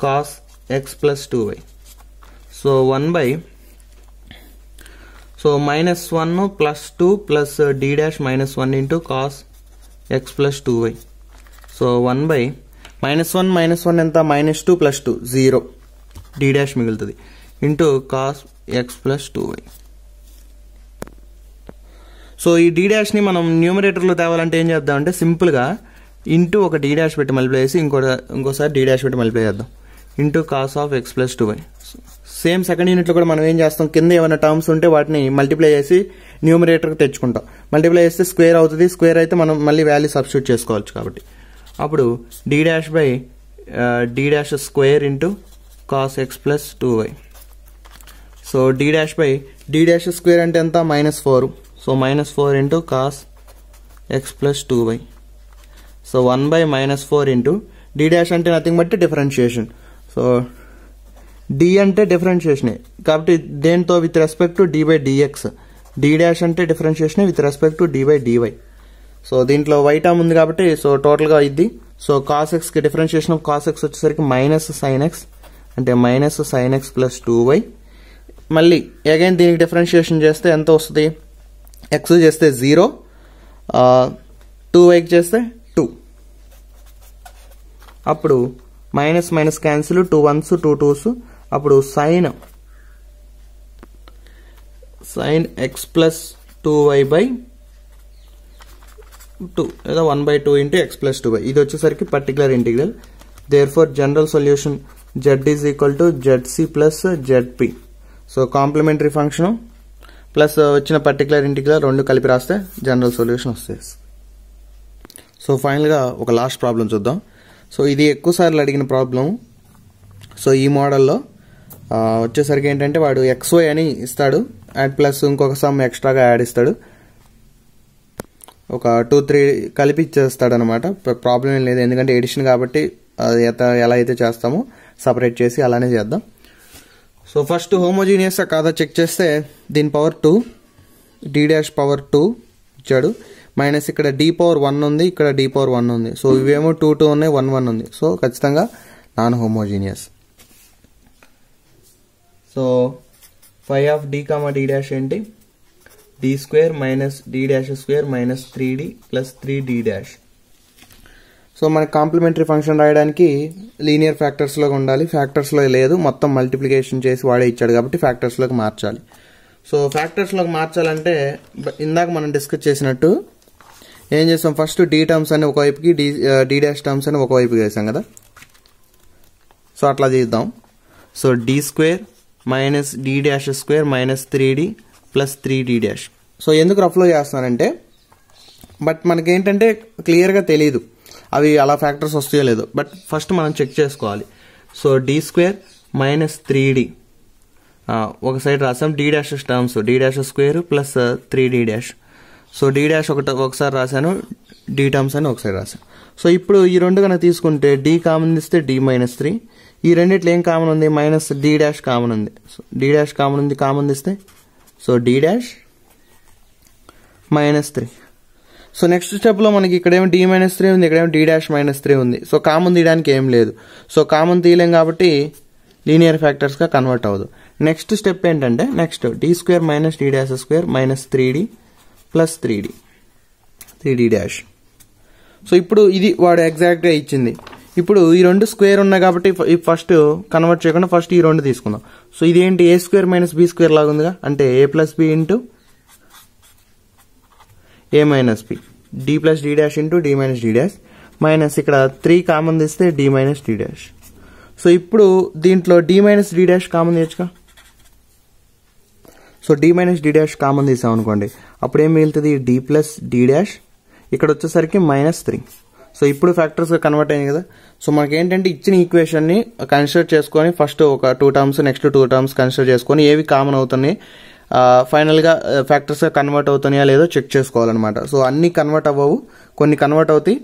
cos x plus 2y. So 1/, so -1 plus 2 plus d dash -1 into cos x plus 2y. So 1/, -1 ఎంత, -2 + 2 0 d డాష్ మిగులుతుంది ఇంటూ cos x + 2y. సో ఈ d డాష్ని మనం న్యూమరేటర్లో తేవాలంటే ఏం చేద్దామంటే సింపుల్గా ఇంటూ ఒక d డాష్ పెట్టి మల్టిప్లై చేసి ఇంకోసారి d డాష్ పెట్టి మల్టిప్లై చేద్దాం into cos of x + 2y. Same second యూనిట్లో కూడా మనం ఏం చేస్తాం, కింద ఏమైనా టర్మ్స్ ఉంటే వాటిని మల్టిప్లై చేసి న్యూమరేటర్కి తెచ్చుకుంటాం. మల్టిప్లై చేస్తే స్క్వేర్ అవుతుంది, స్క్వేర్ అయితే మనం మళ్ళీ వాల్యూ సబ్స్టిట్యూట్ చేసుకోవచ్చు. కాబట్టి అప్పుడు d dash by d dash square into cos x + 2y. So d dash by d dash square అంటే ఎంత, -4. So -4 into cos x + 2y. So 1/-4 into d dash అంటే nothing but differentiation. So d అంటే డిఫరెన్షియేషనే కాబట్టి దేంతో with respect to d/dx. d dash అంటే differentiation with respect to d/dy. So దీంట్లో y టర్మ్ ఉంది కాబట్టి సో టోటల్గా ఇది. సో cos x కి డిఫరెన్షియేషన్ ఆఫ్ cos x వచ్చేసరికి -sin x అంటే -sin x + 2y. మళ్ళీ అగైన్ దీనికి డిఫరెన్షియేషన్ చేస్తే ఎంత వస్తుంది, x చేస్తే 0, 2yకి చేస్తే 2. అప్పుడు మైనస్ క్యాన్సిల్, 2 1s 2 2s. అప్పుడు sin x + 2y/2 లేదా 1/2 ఇంటూ x + 2y. ఇది వచ్చేసరికి particular integral. Therefore general solution z = zc + zp. So complementary function plus వచ్చిన పర్టికులర్ ఇంటిగ్రల్ రెండు కలిపి రాస్తే జనరల్ సొల్యూషన్ వస్తుంది. సో ఫైనల్గా ఒక లాస్ట్ ప్రాబ్లం చూద్దాం. సో ఇది ఎక్కువ సార్లు అడిగిన ప్రాబ్లం. సో ఈ మోడల్లో వచ్చేసరికి ఏంటంటే వాడు xy అని ఇస్తాడు, యాడ్ ప్లస్ ఇంకొక సమ్ ఎక్స్ట్రాగా యాడ్ ఇస్తాడు, ఒక 2-3 కలిపి ఇచ్చేస్తాడు అనమాట. ప్రాబ్లం ఏం లేదు, ఎందుకంటే ఎడిషన్ కాబట్టి అది ఎలా అయితే చేస్తామో సపరేట్ చేసి అలానే చేద్దాం. సో ఫస్ట్ హోమోజీనియస్ కాదా చెక్ చేస్తే దీని పవర్ 2, d డాష్ పవర్ 2 ఇచ్చాడు, మైనస్ ఇక్కడ d⁻1 ఉంది, ఇక్కడ d⁻1 ఉంది. సో ఇవేమో 2 2 ఉన్నాయి, 1 1 ఉంది. సో ఖచ్చితంగా non homogeneous. So phi of d, d dash ఏంటి, d² - d dash square - 3d + 3d dash. So మనకి కాంప్లిమెంటరీ ఫంక్షన్ రాయడానికి లీనియర్ ఫ్యాక్టర్స్లోకి ఉండాలి, ఫ్యాక్టర్స్లో లేదు, మొత్తం మల్టిప్లికేషన్ చేసి వాడే ఇచ్చాడు కాబట్టి ఫ్యాక్టర్స్లోకి మార్చాలి. సో ఫ్యాక్టర్స్లోకి మార్చాలంటే ఇందాక మనం డిస్కస్ చేసినట్టు ఏం చేస్తాం, ఫస్ట్ d టర్మ్స్ అని ఒకవైపుకి, d డాష్ టర్మ్స్ అని ఒకవైపుకి వేసాం కదా. సో అట్లా చేద్దాం. So d² - d dash square - 3d + 3d dash. So ఎందుకు రఫ్లో చేస్తానంటే బట్ మనకేంటంటే క్లియర్గా తెలియదు అవి అలా ఫ్యాక్టర్స్ వస్తాయో లేదో, బట్ ఫస్ట్ మనం చెక్ చేసుకోవాలి. సో d² - 3d ఒక సైడ్ రాసాం, d dash terms d dash square + 3d dash. So d dash ఒకసారి రాశాను, d టర్మ్స్ అని ఒకసారి రాశాను. సో ఇప్పుడు ఈ రెండు కనుక తీసుకుంటే d కామన్ ఇస్తే d - 3, ఈ రెండిట్లో ఏం కామన్ ఉంది, -d డాష్ కామన్ ఉంది. సో d డాష్ కామన్ ఉంది, కామన్ ఇస్తే so d dash -3. So next స్టెప్లో మనకి ఇక్కడేమో d - 3 ఉంది, ఇక్కడేమో d డాష్ -3 ఉంది. సో కామన్ తీయడానికి ఏం లేదు, సో కామన్ తీయలేం కాబట్టి లీనియర్ ఫ్యాక్టర్స్గా కన్వర్ట్ అవ్వదు. నెక్స్ట్ స్టెప్ ఏంటంటే next d² - d dash square - 3d + 3d dash. So ఇప్పుడు ఇది వాడు ఎగ్జాక్ట్గా ఇచ్చింది. ఇప్పుడు ఈ రెండు స్క్వేర్ ఉన్నాయి కాబట్టి ఫస్ట్ కన్వర్ట్ చేయకుండా ఫస్ట్ ఈ రెండు తీసుకుందాం. సో ఇది ఏంటి, a² - b² లాగా ఉందిగా, అంటే a + b into a - b, d + d dash into d - d dash, minus ఇక్కడ 3 కామన్ తీస్తే d - d డాష్. సో ఇప్పుడు దీంట్లో d - d డాష్ కామన్ తీయచ్చుగా. So d - d dash common తీసాం అనుకోండి, అప్పుడు ఏం మిగులుతుంది, d + d డాష్, ఇక్కడ వచ్చేసరికి -3. సో ఇప్పుడు ఫ్యాక్టర్స్గా కన్వర్ట్ అయింది కదా. సో మనకి ఏంటంటే ఇచ్చిన ఈక్వేషన్ని కన్సిడర్ చేసుకొని ఫస్ట్ ఒక 2 టర్మ్స్, నెక్స్ట్ 2 టర్మ్స్ కన్సిడర్ చేసుకొని ఏవి కామన్ అవుతున్నాయి, ఫైనల్గా ఫ్యాక్టర్స్గా కన్వర్ట్ అవుతున్నాయా లేదో చెక్ చేసుకోవాలన్నమాట. సో అన్నీ కన్వర్ట్ అవ్వవు, కొన్ని కన్వర్ట్ అవుతాయి.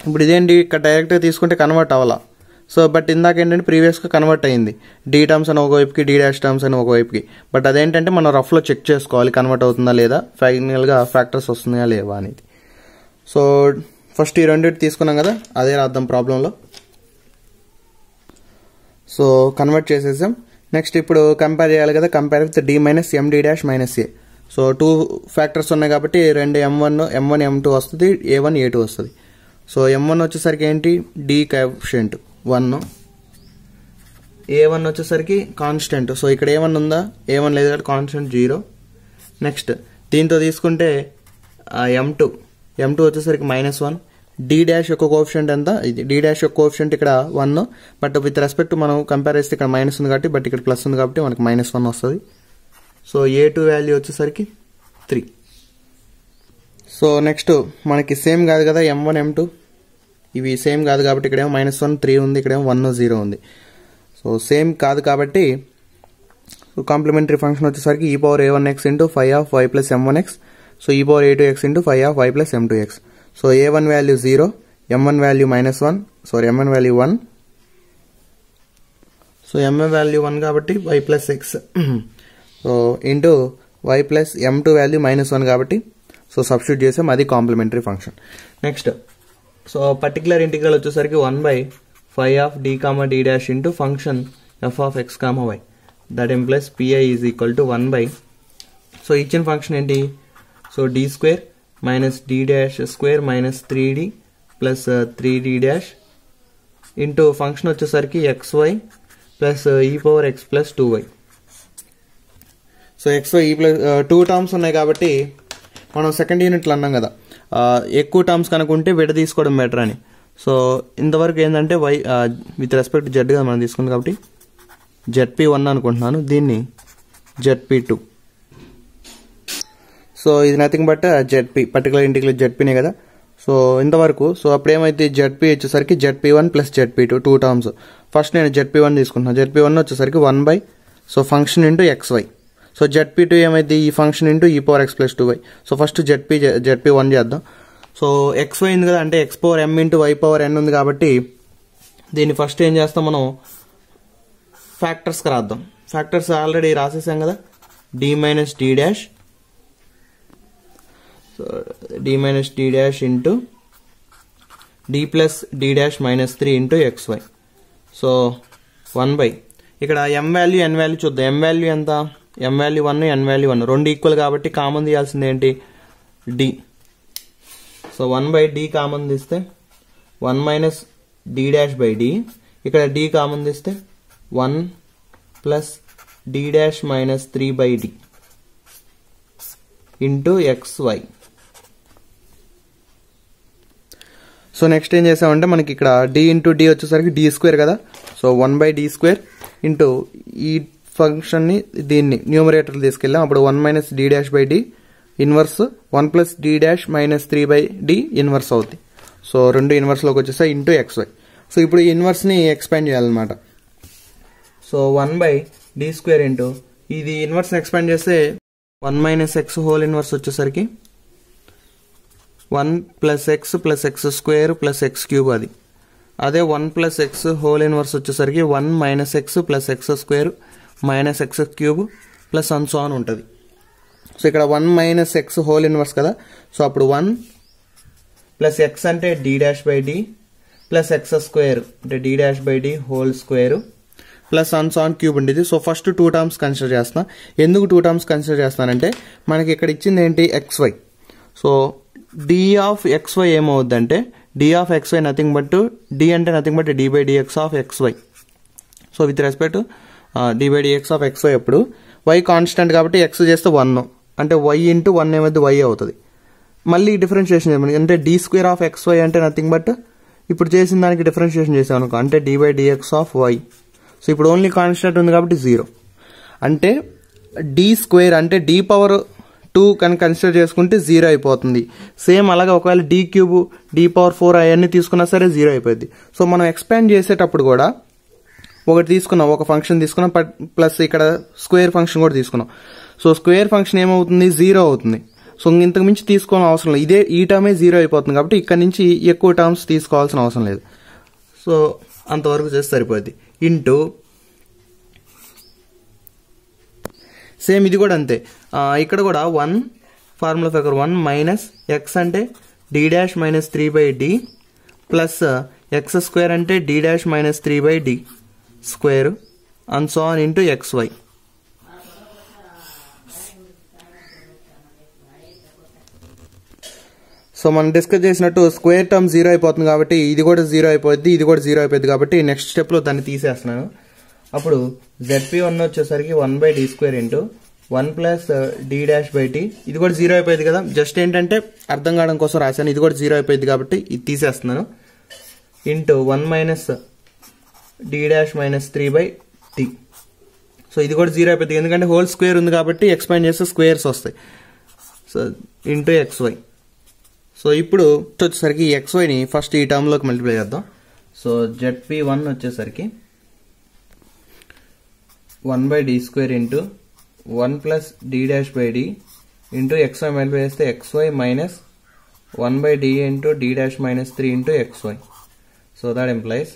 ఇప్పుడు ఇదేంటి, ఇక్కడ డైరెక్ట్గా తీసుకుంటే కన్వర్ట్ అవ్వాలా. సో బట్ ఇందాక ఏంటంటే ప్రీవియస్గా కన్వర్ట్ అయింది, d టర్మ్స్ అని ఒకవైపుకి, d డాష్ టర్మ్స్ అని ఒకవైపుకి. బట్ అదేంటంటే మనం రఫ్లో చెక్ చేసుకోవాలి కన్వర్ట్ అవుతుందా లేదా, ఫైనల్గా ఫ్యాక్టర్స్ వస్తున్నాయా లేవా అనేది. సో ఫస్ట్ ఈ రెండింటి తీసుకున్నాం కదా, అదే రాద్దాం ప్రాబ్లంలో. సో కన్వర్ట్ చేసేసాం. నెక్స్ట్ ఇప్పుడు కంపేర్ చేయాలి కదా, compare with d - md dash - a. So 2 factors ఉన్నాయి కాబట్టి రెండు m1 m2 వస్తుంది, a1 a2 వస్తుంది. సో m1 వచ్చేసరికి ఏంటి d కోఎఫిషియంట్ 1, a1 వచ్చేసరికి కాన్స్టెంట్. సో ఇక్కడ a1 ఉందా, a1 లేదు కాబట్టి కాన్స్టెంట్ 0. నెక్స్ట్ దీంతో తీసుకుంటే m2 వచ్చేసరికి -1. d డాష్ యొక్క కోఎఫిషియంట్ ఎంత, ఇది d డాష్ యొక్క కోఎఫిషియంట్ ఇక్కడ 1, బట్ విత్ రెస్పెక్ట్ మనం కంపేర్ చేస్తే ఇక్కడ మైనస్ ఉంది కాబట్టి, బట్ ఇక్కడ ప్లస్ ఉంది కాబట్టి మనకి -1 వస్తుంది. సో a2 వాల్యూ వచ్చేసరికి 3. సో నెక్స్ట్ మనకి సేమ్ కాదు కదా m1 m2, ఇవి సేమ్ కాదు కాబట్టి ఇక్కడేమో -1 3 ఉంది, ఇక్కడేమో 1 0 ఉంది. సో సేమ్ కాదు కాబట్టి కాంప్లిమెంటరీ ఫంక్షన్ వచ్చేసరికి e⁴a1x into 5y plus m1x. So e⁴a2x into 5y plus m2x. So a1 value 0, m1 value -1, sorry m1 value 1. So m1 value 1 కాబట్టి y plus x, so into y plus m2 value -1 కాబట్టి సో సబ్స్టిట్యూట్ చేసాం, అది complementary function. Next so particular integral వచ్చేసరికి 1/5 of d comma d dash into function f of x comma y, that implies pi is equal to 1/, so ఇచ్చిన ఫంక్షన్ ఏంటి, so d square minus d dash square minus 3d plus 3d dash into function వచ్చేసరికి xy plus e⁴x plus 2y. So xy plus 2 terms ఉన్నాయి కాబట్టి మనం సెకండ్ యూనిట్లో అన్నాం కదా ఎక్కువ టర్మ్స్ కనుక్కుంటే విడ తీసుకోవడం బెటర్ అని. సో ఇంతవరకు ఏంటంటే y విత్ రెస్పెక్ట్ జెడ్గా మనం తీసుకుంది కాబట్టి ZP1 అనుకుంటున్నాను, దీన్ని ZP2. సో ఇది nothing but ZP, particular integral ZPనే కదా. సో ఇంతవరకు సో అప్పుడు ఏమైతే ZP వచ్చేసరికి ZP1 plus ZP2 2 terms. First నేను ZP1 తీసుకుంటున్నాను, ZP1 వచ్చేసరికి 1/, so function into xy. So ZP2 ఏమైతే ఈ function into e⁴x plus 2y. So first ZP1 చేద్దాం. సో xy ఉంది కదా, అంటే x⁴m ఇంటూ y⁴n ఉంది కాబట్టి దీన్ని ఫస్ట్ ఏం చేస్తాం మనం ఫ్యాక్టర్స్కి రాద్దాం. ఫ్యాక్టర్స్ ఆల్రెడీ రాసేసాం కదా, d minus d dash, so d minus d dash into d plus d dash minus 3 into xy. So 1/, ఇక్కడ m వాల్యూ n వాల్యూ చూద్దాం. m వాల్యూ ఎంత, m వాల్యూ 1, n వాల్యూ 1, రెండు ఈక్వల్ కాబట్టి కామన్ తీయాల్సింది ఏంటి d. సో 1/d కామన్ తీస్తే 1 minus d dash by d, ఇక్కడ d కామన్ తీస్తే 1 plus d dash minus 3/d into xy. So next ఏం చేసామంటే మనకి ఇక్కడ d ఇంటూ d వచ్చేసరికి d స్క్వేర్ కదా, సో 1/d స్క్వేర్ ఇంటూ ఈ ఫంక్షన్ని దీన్ని న్యూమరేటర్ తీసుకెళ్ళాం, అప్పుడు 1 minus d dash by d inverse 1 plus d dash minus 3/d inverse అవుతుంది. సో రెండు ఇన్వర్స్లోకి వచ్చేసాయి ఇంటూ xy. సో ఇప్పుడు ఈ ఇన్వర్స్ని ఎక్స్పాండ్ చేయాలన్నమాట. సో 1/d స్క్వేర్ ఇంటూ ఇది ఇన్వర్స్ని ఎక్స్పాండ్ చేస్తే 1 మైనస్ x హోల్ ఇన్వర్స్ వచ్చేసరికి 1 plus x plus x square plus x cube, అది అదే 1 ప్లస్ x హోల్ ఇన్వర్స్ వచ్చేసరికి 1 minus x plus x square minus x cube plus and so on ఉంటుంది. సో ఇక్కడ 1 మైనస్ x హోల్ ఇన్వర్స్ కదా, సో అప్పుడు 1 ప్లస్ x అంటే d dash by d plus x square అంటే d dash by d whole square plus and so on cube ఉండేది. సో ఫస్ట్ 2 టర్మ్స్ కన్సిడర్ చేస్తున్నా. ఎందుకు 2 టర్మ్స్ కన్సిడర్ చేస్తానంటే మనకి ఇక్కడ ఇచ్చింది ఏంటి xy. So d of xy ఏమవుద్దంటే d of xy nothing but d అంటే nothing but d by dx of xy. So with respect d by dx of xy అప్పుడు y కాన్స్టెంట్ కాబట్టి x చేస్తే 1, అంటే y ఇంటూ 1 ఏమైతే y అవుతుంది. మళ్ళీ డిఫరెన్షియేషన్ చేయమని అంటే d స్క్వేర్ ఆఫ్ xy అంటే నథింగ్ బట్ ఇప్పుడు చేసిన దానికి డిఫరెన్షియేషన్ చేసాం అనుకో, అంటే d by dx of y. So ఇప్పుడు ఓన్లీ కాన్స్టెంట్ ఉంది కాబట్టి 0, అంటే d స్క్వేర్ అంటే d పవర్ 2 కనుక కన్సిడర్ చేసుకుంటే 0 అయిపోతుంది. సేమ్ అలాగే ఒకవేళ d క్యూబ్ d పవర్ 4 అవన్నీ తీసుకున్నా సరే 0 అయిపోద్ది. సో మనం ఎక్స్పాండ్ చేసేటప్పుడు కూడా ఒకటి తీసుకున్నాం, ఒక ఫంక్షన్ తీసుకున్నాం, ప్లస్ ఇక్కడ స్క్వేర్ ఫంక్షన్ కూడా తీసుకున్నాం. సో స్క్వేర్ ఫంక్షన్ ఏమవుతుంది 0 అవుతుంది. సో ఇంతకు మించి తీసుకోవాల్సిన అవసరం లేదు, ఇదే ఈ టర్మే 0 అయిపోతుంది కాబట్టి ఇక్కడ నుంచి ఎక్కువ టర్మ్స్ తీసుకోవాల్సిన అవసరం లేదు. సో అంతవరకు చేస్తే సరిపోద్ది. ఇంటూ సేమ్ ఇది కూడా అంతే, ఇక్కడ కూడా 1 ఫార్ములా ప్రకారం 1 మైనస్ x అంటే d dash minus 3/d plus x square అంటే d dash minus 3/d square and so on into xy. So మనం డిస్కస్ చేసినట్టు స్క్వేర్ టర్మ్ 0 అయిపోతుంది కాబట్టి ఇది కూడా 0 అయిపోద్ది, ఇది కూడా 0 అయిపోద్ది కాబట్టి నెక్స్ట్ స్టెప్లో దాన్ని తీసేస్తున్నాను. అప్పుడు ZP1 వచ్చేసరికి 1/d² ఇంటూ 1 ప్లస్ d'/t, ఇది కూడా 0 అయిపోయింది కదా, జస్ట్ ఏంటంటే అర్థం కావడం కోసం రాశాను, ఇది కూడా 0 అయిపోయింది కాబట్టి ఇది తీసేస్తున్నాను. Into 1 minus d'-3/t. సో ఇది కూడా 0 అయిపోయింది ఎందుకంటే హోల్ స్క్వేర్ ఉంది కాబట్టి ఎక్స్పాండ్ చేస్తే స్క్వేర్స్ వస్తాయి. So into xy. సో ఇప్పుడు వచ్చేసరికి xyని ఫస్ట్ ఈ టర్మ్లోకి మల్టిప్లై చేద్దాం. సో ZP1 వచ్చేసరికి 1/d² into 1 plus d'/d into xy multiply చేస్తే xy minus 1/d into d'-3 into xy. So that employees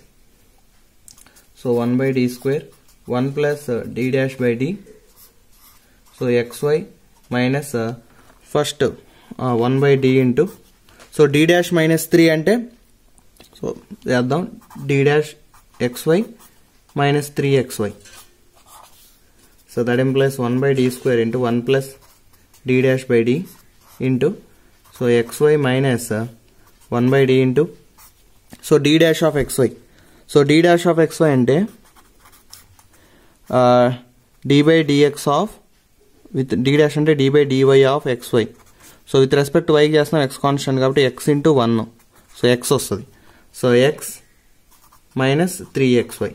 so 1/d², 1 plus d'/d, so xy minus first 1/d into, so d'-3 అంటే సో చేద్దాం d'(xy) minus 3xy. So that employees 1/d² into 1 plus d'/d into so xy minus 1/d into so d'(xy). So d'(xy) అంటే d/dx ఆఫ్ విత్ d' అంటే d/dy of xy. So with respect వైకి చేస్తున్నాం, x కాన్స్టెంట్ కాబట్టి x ఇంటూ 1, సో x వస్తుంది. So x minus 3xy.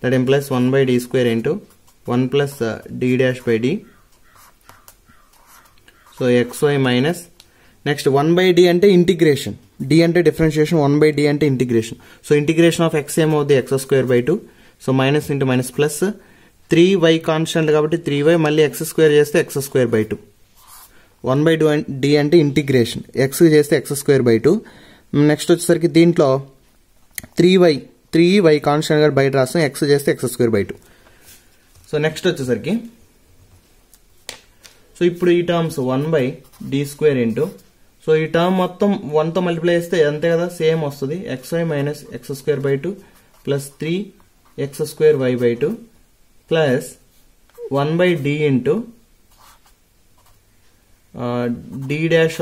That employees 1/d² into 1 plus d'/d, so xy minus next 1/d అంటే ఇంటిగ్రేషన్, d అంటే డిఫరెన్షియేషన్, 1/d అంటే integration. So integration of x ఏమవుతుంది x²/2, so minus into minus plus 3y constant కాబట్టి 3y మళ్ళీ x² చేస్తే x²/2. 1/d అంటే ఇంటిగ్రేషన్, x చేస్తే x²/2. నెక్స్ట్ వచ్చేసరికి దీంట్లో 3y కాన్స్టెంట్ గా బయట రాస్తాం, x చేస్తే x²/2. సో నెక్స్ట్ వచ్చేసరికి సో ఇప్పుడు ఈ టర్మ్స్ 1/d² ఇంటూ, సో ఈ టర్మ్ మొత్తం 1తో మల్టిప్లై చేస్తే అంతే కదా, సేమ్ వస్తుంది. xy minus x²/2 plus 3x²y/2 plus 1/d into d'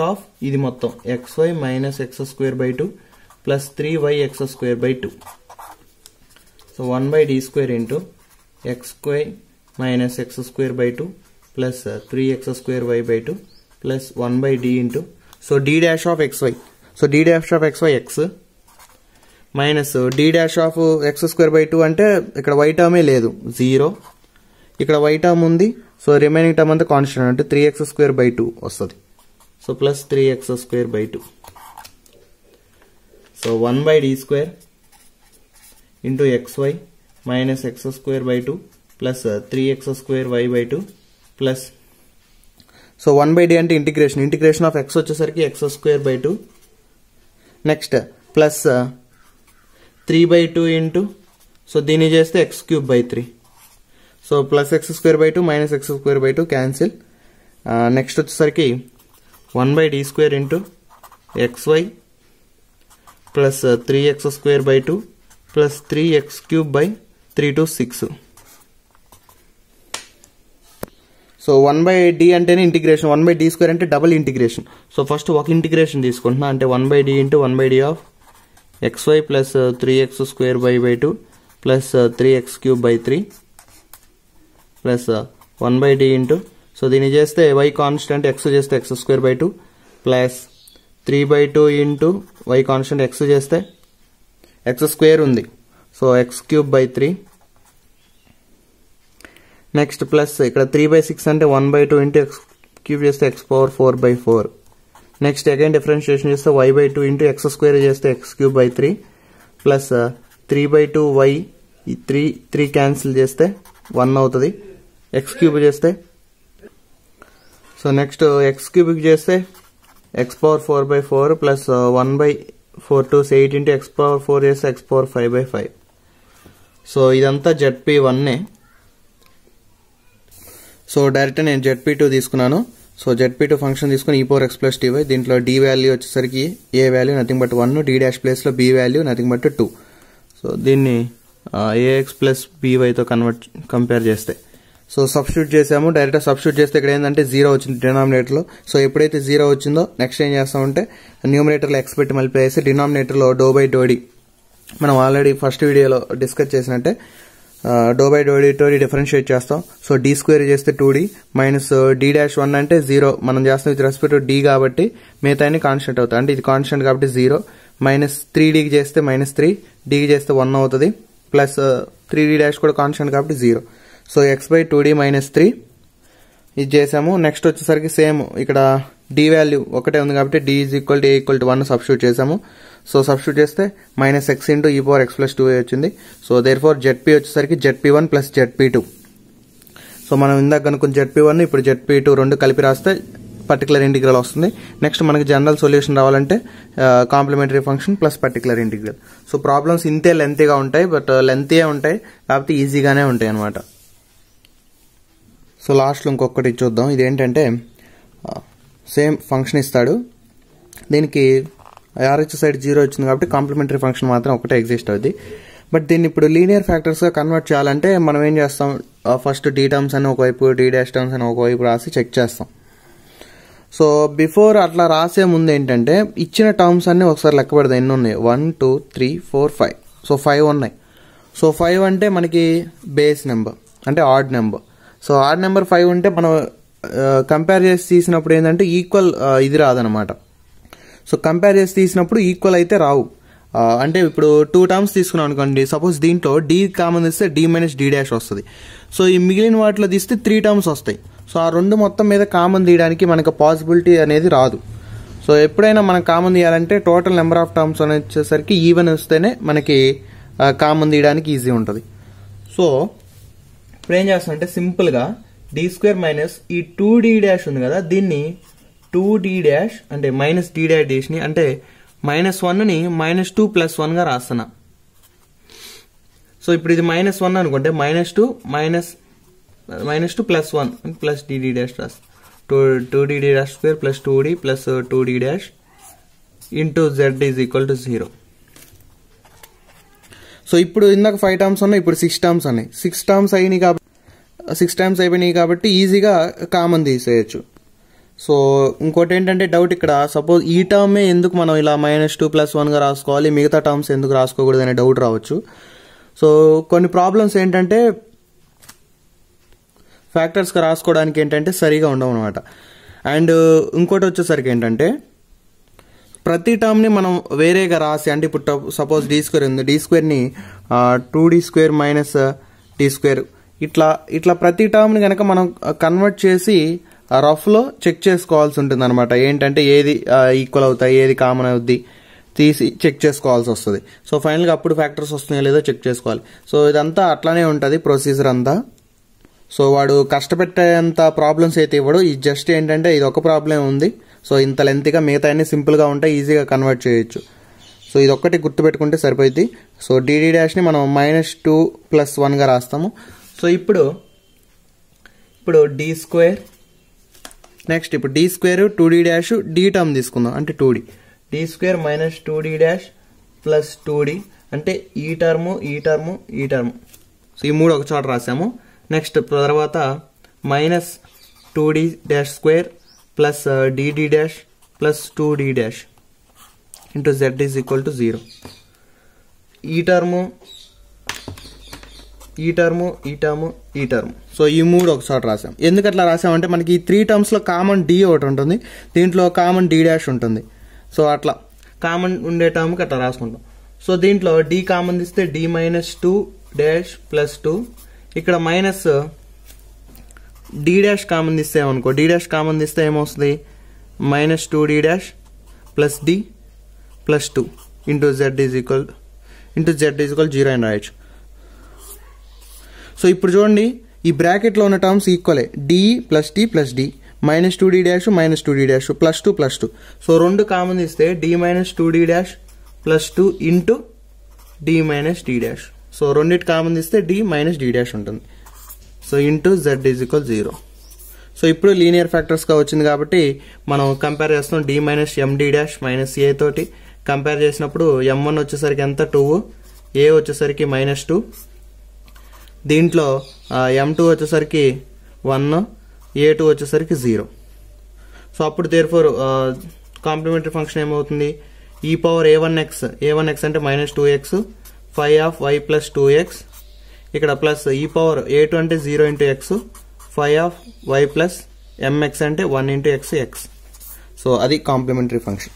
of ఇది మొత్తం xy minus x²/2 plus 3yx²/2. So 1/d² into xy minus x²/2 plus 3x²y/2 plus 1/d into so d' of xy. So d' of xy x minus d' of x²/2 అంటే ఇక్కడ y టర్మే లేదు 0, ఇక్కడ y టర్మ్ ఉంది, సో రిమైనింగ్ టర్మ్ అంతా కాన్స్టెంట్ అంటే 3x²/2 వస్తుంది. So plus 3x²/2. So 1/d² into xy minus x²/2 plus 3x²y/2 plus so 1/d అంటే ఇంటిగ్రేషన్ ఆఫ్ x వచ్చేసరికి x²/2 next plus 3/2 into so దీన్ని చేస్తే x³ 3, so plus x²/2 minus x²/2 cancel. Next వచ్చేసరికి 1/d² into xy plus 3x²/2 plus 3x³ 3 to 6. So 1/d అంటేనే ఇంటిగ్రేషన్, 1/d² అంటే డబుల్ ఇంటిగ్రేషన్. సో ఫస్ట్ ఒక ఇంటిగ్రేషన్ తీసుకుంటున్నా అంటే 1/d into 1/d of xy plus 3x²y/2 plus 3x³ 3 plus 1/d into so దీన్ని చేస్తే y కాన్స్టెంట్ x చేస్తే x²/2 plus 3/2 into y constant x చేస్తే x² ఉంది, సో x³ 3 నెక్స్ట్ ప్లస్ ఇక్కడ 3/6 అంటే 1/2 ఇంటూ x³ చేస్తే x⁴/4. నెక్స్ట్ అగైన్ డిఫరెన్షియేషన్ చేస్తే y/2 ఇంటూ x² చేస్తే x³ 3 ప్లస్ 3/2y, ఈ 3 క్యాన్సిల్ చేస్తే 1 అవుతుంది, x³ చేస్తే సో నెక్స్ట్ x³ చేస్తే x⁴/4 plus 1/4 to 8 into x⁴ చేస్తే x⁴5/5. సో ఇదంతా ZP1. సో డైరెక్ట్ నేను ZP2 తీసుకున్నాను. సో ZP2 ఫంక్షన్ తీసుకుని e⁴x ప్లస్ dy, దీంట్లో d వాల్యూ వచ్చేసరికి a value nothing but 1, d' ప్లేస్లో b value nothing but 2. So దీన్ని ax ప్లస్ byతో కంపేర్ చేస్తే సో సబ్స్టిట్యూట్ చేసాము, డైరెక్ట్ సబ్స్టిట్యూట్ చేస్తే ఇక్కడ ఏంటంటే 0 వచ్చింది డినామినేటర్లో. సో ఎప్పుడైతే 0 వచ్చిందో నెక్స్ట్ ఏం చేస్తామంటే న్యూమరేటర్లో ఎక్స్ పెట్టి మల్టిప్లై చేసి డినామినేటర్లో డో బై డోడి మనం ఆల్రెడీ ఫస్ట్ వీడియోలో డిస్కస్ చేసినట్టే డో బై డోడి తోడి డిఫరెన్షియేట్ చేస్తాం. సో డి స్క్వేర్ చేస్తే 2d మైనస్ d-1 అంటే 0 మనం చేస్తాం విత్ రెస్పెక్ట్ టు d కాబట్టి మిగతా అన్ని కాన్స్టెంట్ అవుతాయి. అంటే ఇది కాన్స్టెంట్ కాబట్టి 0 మైనస్ 3dకి చేస్తే -3, dకి చేస్తే 1 అవుతుంది, ప్లస్ 3d' కూడా కాన్స్టెంట్ కాబట్టి 0. సో x/2d - 3 ఇది చేసాము. నెక్స్ట్ వచ్చేసరికి సేమ్ ఇక్కడ d వాల్యూ ఒకటే ఉంది కాబట్టి d = a 1 సబ్స్టిట్యూట్ చేసాము. సో సబ్స్టిట్యూట్ చేస్తే -x × e⁻x+2a వచ్చింది. సో దేర్ఫోర్ ZP వచ్చేసరికి ZP1 + ZP2. సో మనం ఇందాక కనుక్కున్న ZP1 ఇప్పుడు ZP2 రెండు కలిపి రాస్తే పర్టికులర్ ఇంటిగ్రల్ వస్తుంది. నెక్స్ట్ మనకి జనరల్ సొల్యూషన్ రావాలంటే complementary function plus particular integral. So problems ఇంతే లెంతీగా ఉంటాయి, బట్ లెంతీయే ఉంటాయి కాబట్టి ఈజీగానే ఉంటాయి అనమాట. సో లాస్ట్లో ఇంకొకటి చూద్దాం. ఇదేంటంటే సేమ్ ఫంక్షన్ ఇస్తాడు, దీనికి RH సైడ్ 0 వచ్చింది కాబట్టి కాంప్లిమెంటరీ ఫంక్షన్ మాత్రం ఒకటే ఎగ్జిస్ట్ అవుతుంది. బట్ దీన్ని ఇప్పుడు లీనియర్ ఫ్యాక్టర్స్గా కన్వర్ట్ చేయాలంటే మనం ఏం చేస్తాం, ఫస్ట్ d టర్మ్స్ అని ఒకవైపు d' టర్మ్స్ అని ఒకవైపు రాసి చెక్ చేస్తాం. సో బిఫోర్ అట్లా రాసే ముందు ఏంటంటే ఇచ్చిన టర్మ్స్ అన్ని ఒకసారి లెక్క పెడదాం. ఎన్ని ఉన్నాయి, 1 2 3 4 5. సో 5 ఉన్నాయి. సో 5 అంటే మనకి బేస్ నెంబర్ అంటే odd number. So odd number 5 ఉంటే మనం కంపేర్ చేసి తీసినప్పుడు ఏంటంటే ఈక్వల్ ఇది రాదనమాట. సో కంపేర్ చేసి తీసినప్పుడు ఈక్వల్ అయితే రావు. అంటే ఇప్పుడు 2 టర్మ్స్ తీసుకున్నాం అనుకోండి, సపోజ్ దీంట్లో d కామన్ తీస్తే d - d' వస్తుంది. సో ఈ మిగిలిన వాటిలో తీస్తే 3 టర్మ్స్ వస్తాయి. సో ఆ రెండు మొత్తం మీద కామన్ తీయడానికి మనకు పాసిబిలిటీ అనేది రాదు. సో ఎప్పుడైనా మనం కామన్ తీయాలంటే టోటల్ నెంబర్ ఆఫ్ టర్మ్స్ అని వచ్చేసరికి ఈవెన్ వస్తేనే మనకి కామన్ తీయడానికి ఈజీ ఉంటుంది. సో ఇప్పుడు ఏం చేస్తామంటే సింపుల్గా d² మైనస్ ఈ 2d' ఉంది కదా, దీన్ని 2d' అంటే -d' అంటే -1ని -2 + 1గా రాస్తున్నా. సో ఇప్పుడు ఇది -1 అనుకుంటే -2 + 1 ప్లస్ d' రాస్తా. 2d' plus 2d plus 2d' into z = 0. So ఇప్పుడు ఇందాక 5 టర్మ్స్ ఉన్నాయి, ఇప్పుడు 6 టర్మ్స్ ఉన్నాయి. 6 టర్మ్స్ అయిపోయినాయి కాబట్టి ఈజీగా కామన్ తీసేయచ్చు. సో ఇంకోటి ఏంటంటే డౌట్ ఇక్కడ, సపోజ్ ఈ టర్మే ఎందుకు మనం ఇలా -2 + 1గా రాసుకోవాలి, మిగతా టర్మ్స్ ఎందుకు రాసుకోకూడదు అనే డౌట్ రావచ్చు. సో కొన్ని ప్రాబ్లమ్స్ ఏంటంటే ఫ్యాక్టర్స్గా రాసుకోవడానికి ఏంటంటే సరిగా ఉండవు అనమాట. అండ్ ఇంకోటి వచ్చేసరికి ఏంటంటే ప్రతి టర్మ్ని మనం వేరేగా రాసి, అంటే ఇప్పుడు సపోజ్ d² ఉంది, d²ని 2d² - d² ఇట్లా ప్రతి టర్మ్ని కనుక మనం కన్వర్ట్ చేసి రఫ్లో చెక్ చేసుకోవాల్సి ఉంటుంది అనమాట. ఏంటంటే ఏది ఈక్వల్ అవుతాయి, ఏది కామన్ అవుద్ది తీసి చెక్ చేసుకోవాల్సి వస్తుంది. సో ఫైనల్గా అప్పుడు ఫ్యాక్టర్స్ వస్తున్నాయో లేదో చెక్ చేసుకోవాలి. సో ఇదంతా అట్లానే ఉంటుంది ప్రొసీజర్ అంతా. సో వాడు కష్టపెట్టేంత ప్రాబ్లమ్స్ అయితే ఇవ్వడు, ఇది జస్ట్ ఏంటంటే ఇది ఒక ప్రాబ్లం ఉంది. సో ఇంత లెంత్గా మిగతా అన్ని సింపుల్గా ఉంటాయి, ఈజీగా కన్వర్ట్ చేయొచ్చు. సో ఇది ఒక్కటి గుర్తుపెట్టుకుంటే సరిపోయింది. సో d''ని మనం -2 + 1గా రాస్తాము. సో ఇప్పుడు d², నెక్స్ట్ ఇప్పుడు d² 2d' d టర్మ్ తీసుకుందాం అంటే 2d. d² - 2d' plus 2d అంటే ఈ టర్ము ఈ టర్ము ఈ టర్ము. సో ఈ మూడు ఒక చోట రాసాము. నెక్స్ట్ తర్వాత -2d² plus dd' plus 2d' into z = 0. ఈ టర్ము ఈ టర్ము ఈ టర్ము ఈ టర్ము. సో ఈ మూడు ఒకసారి రాసాం. ఎందుకు అట్లా రాసామంటే మనకి ఈ 3 టర్మ్స్లో కామన్ d ఒకటి ఉంటుంది, దీంట్లో కామన్ d' ఉంటుంది. సో అట్లా కామన్ ఉండే టర్మ్కి అట్లా రాసుకుంటాం. సో దీంట్లో d కామన్ తీస్తే d - 2' ప్లస్ 2, ఇక్కడ -d' కామన్ తీస్తే ఏమనుకో, d' కామన్ తీస్తే ఏమొస్తుంది, -2d' plus d plus 2 into z = 0 అని రాయొచ్చు. సో ఇప్పుడు చూడండి ఈ బ్రాకెట్లో ఉన్న టర్మ్స్ ఈక్వలే, d plus d plus d -2d' -2d' plus 2 plus 2. So రెండు కామన్ తీస్తే d - 2d' plus 2 into d - d'. So రెండింటి కామన్ తీస్తే d - d' ఉంటుంది. So into z = 0. సో ఇప్పుడు లీనియర్ ఫ్యాక్టర్స్గా వచ్చింది కాబట్టి మనం కంపేర్ చేస్తాం d - md' - a తోటి కంపేర్ చేసినప్పుడు m1 వచ్చేసరికి ఎంత 2, a వచ్చేసరికి -2. దీంట్లో m2 వచ్చేసరికి 1, a2 వచ్చేసరికి 0. సో అప్పుడు దేర్ఫోర్ కాంప్లిమెంటరీ ఫంక్షన్ ఏమవుతుంది, e పవర్ a1x అంటే -2x 5y + 2x, ఇక్కడ ప్లస్ e పవర్ a2 అంటే 0 × x 5y + mx అంటే 1 × x. సో అది కాంప్లిమెంటరీ ఫంక్షన్.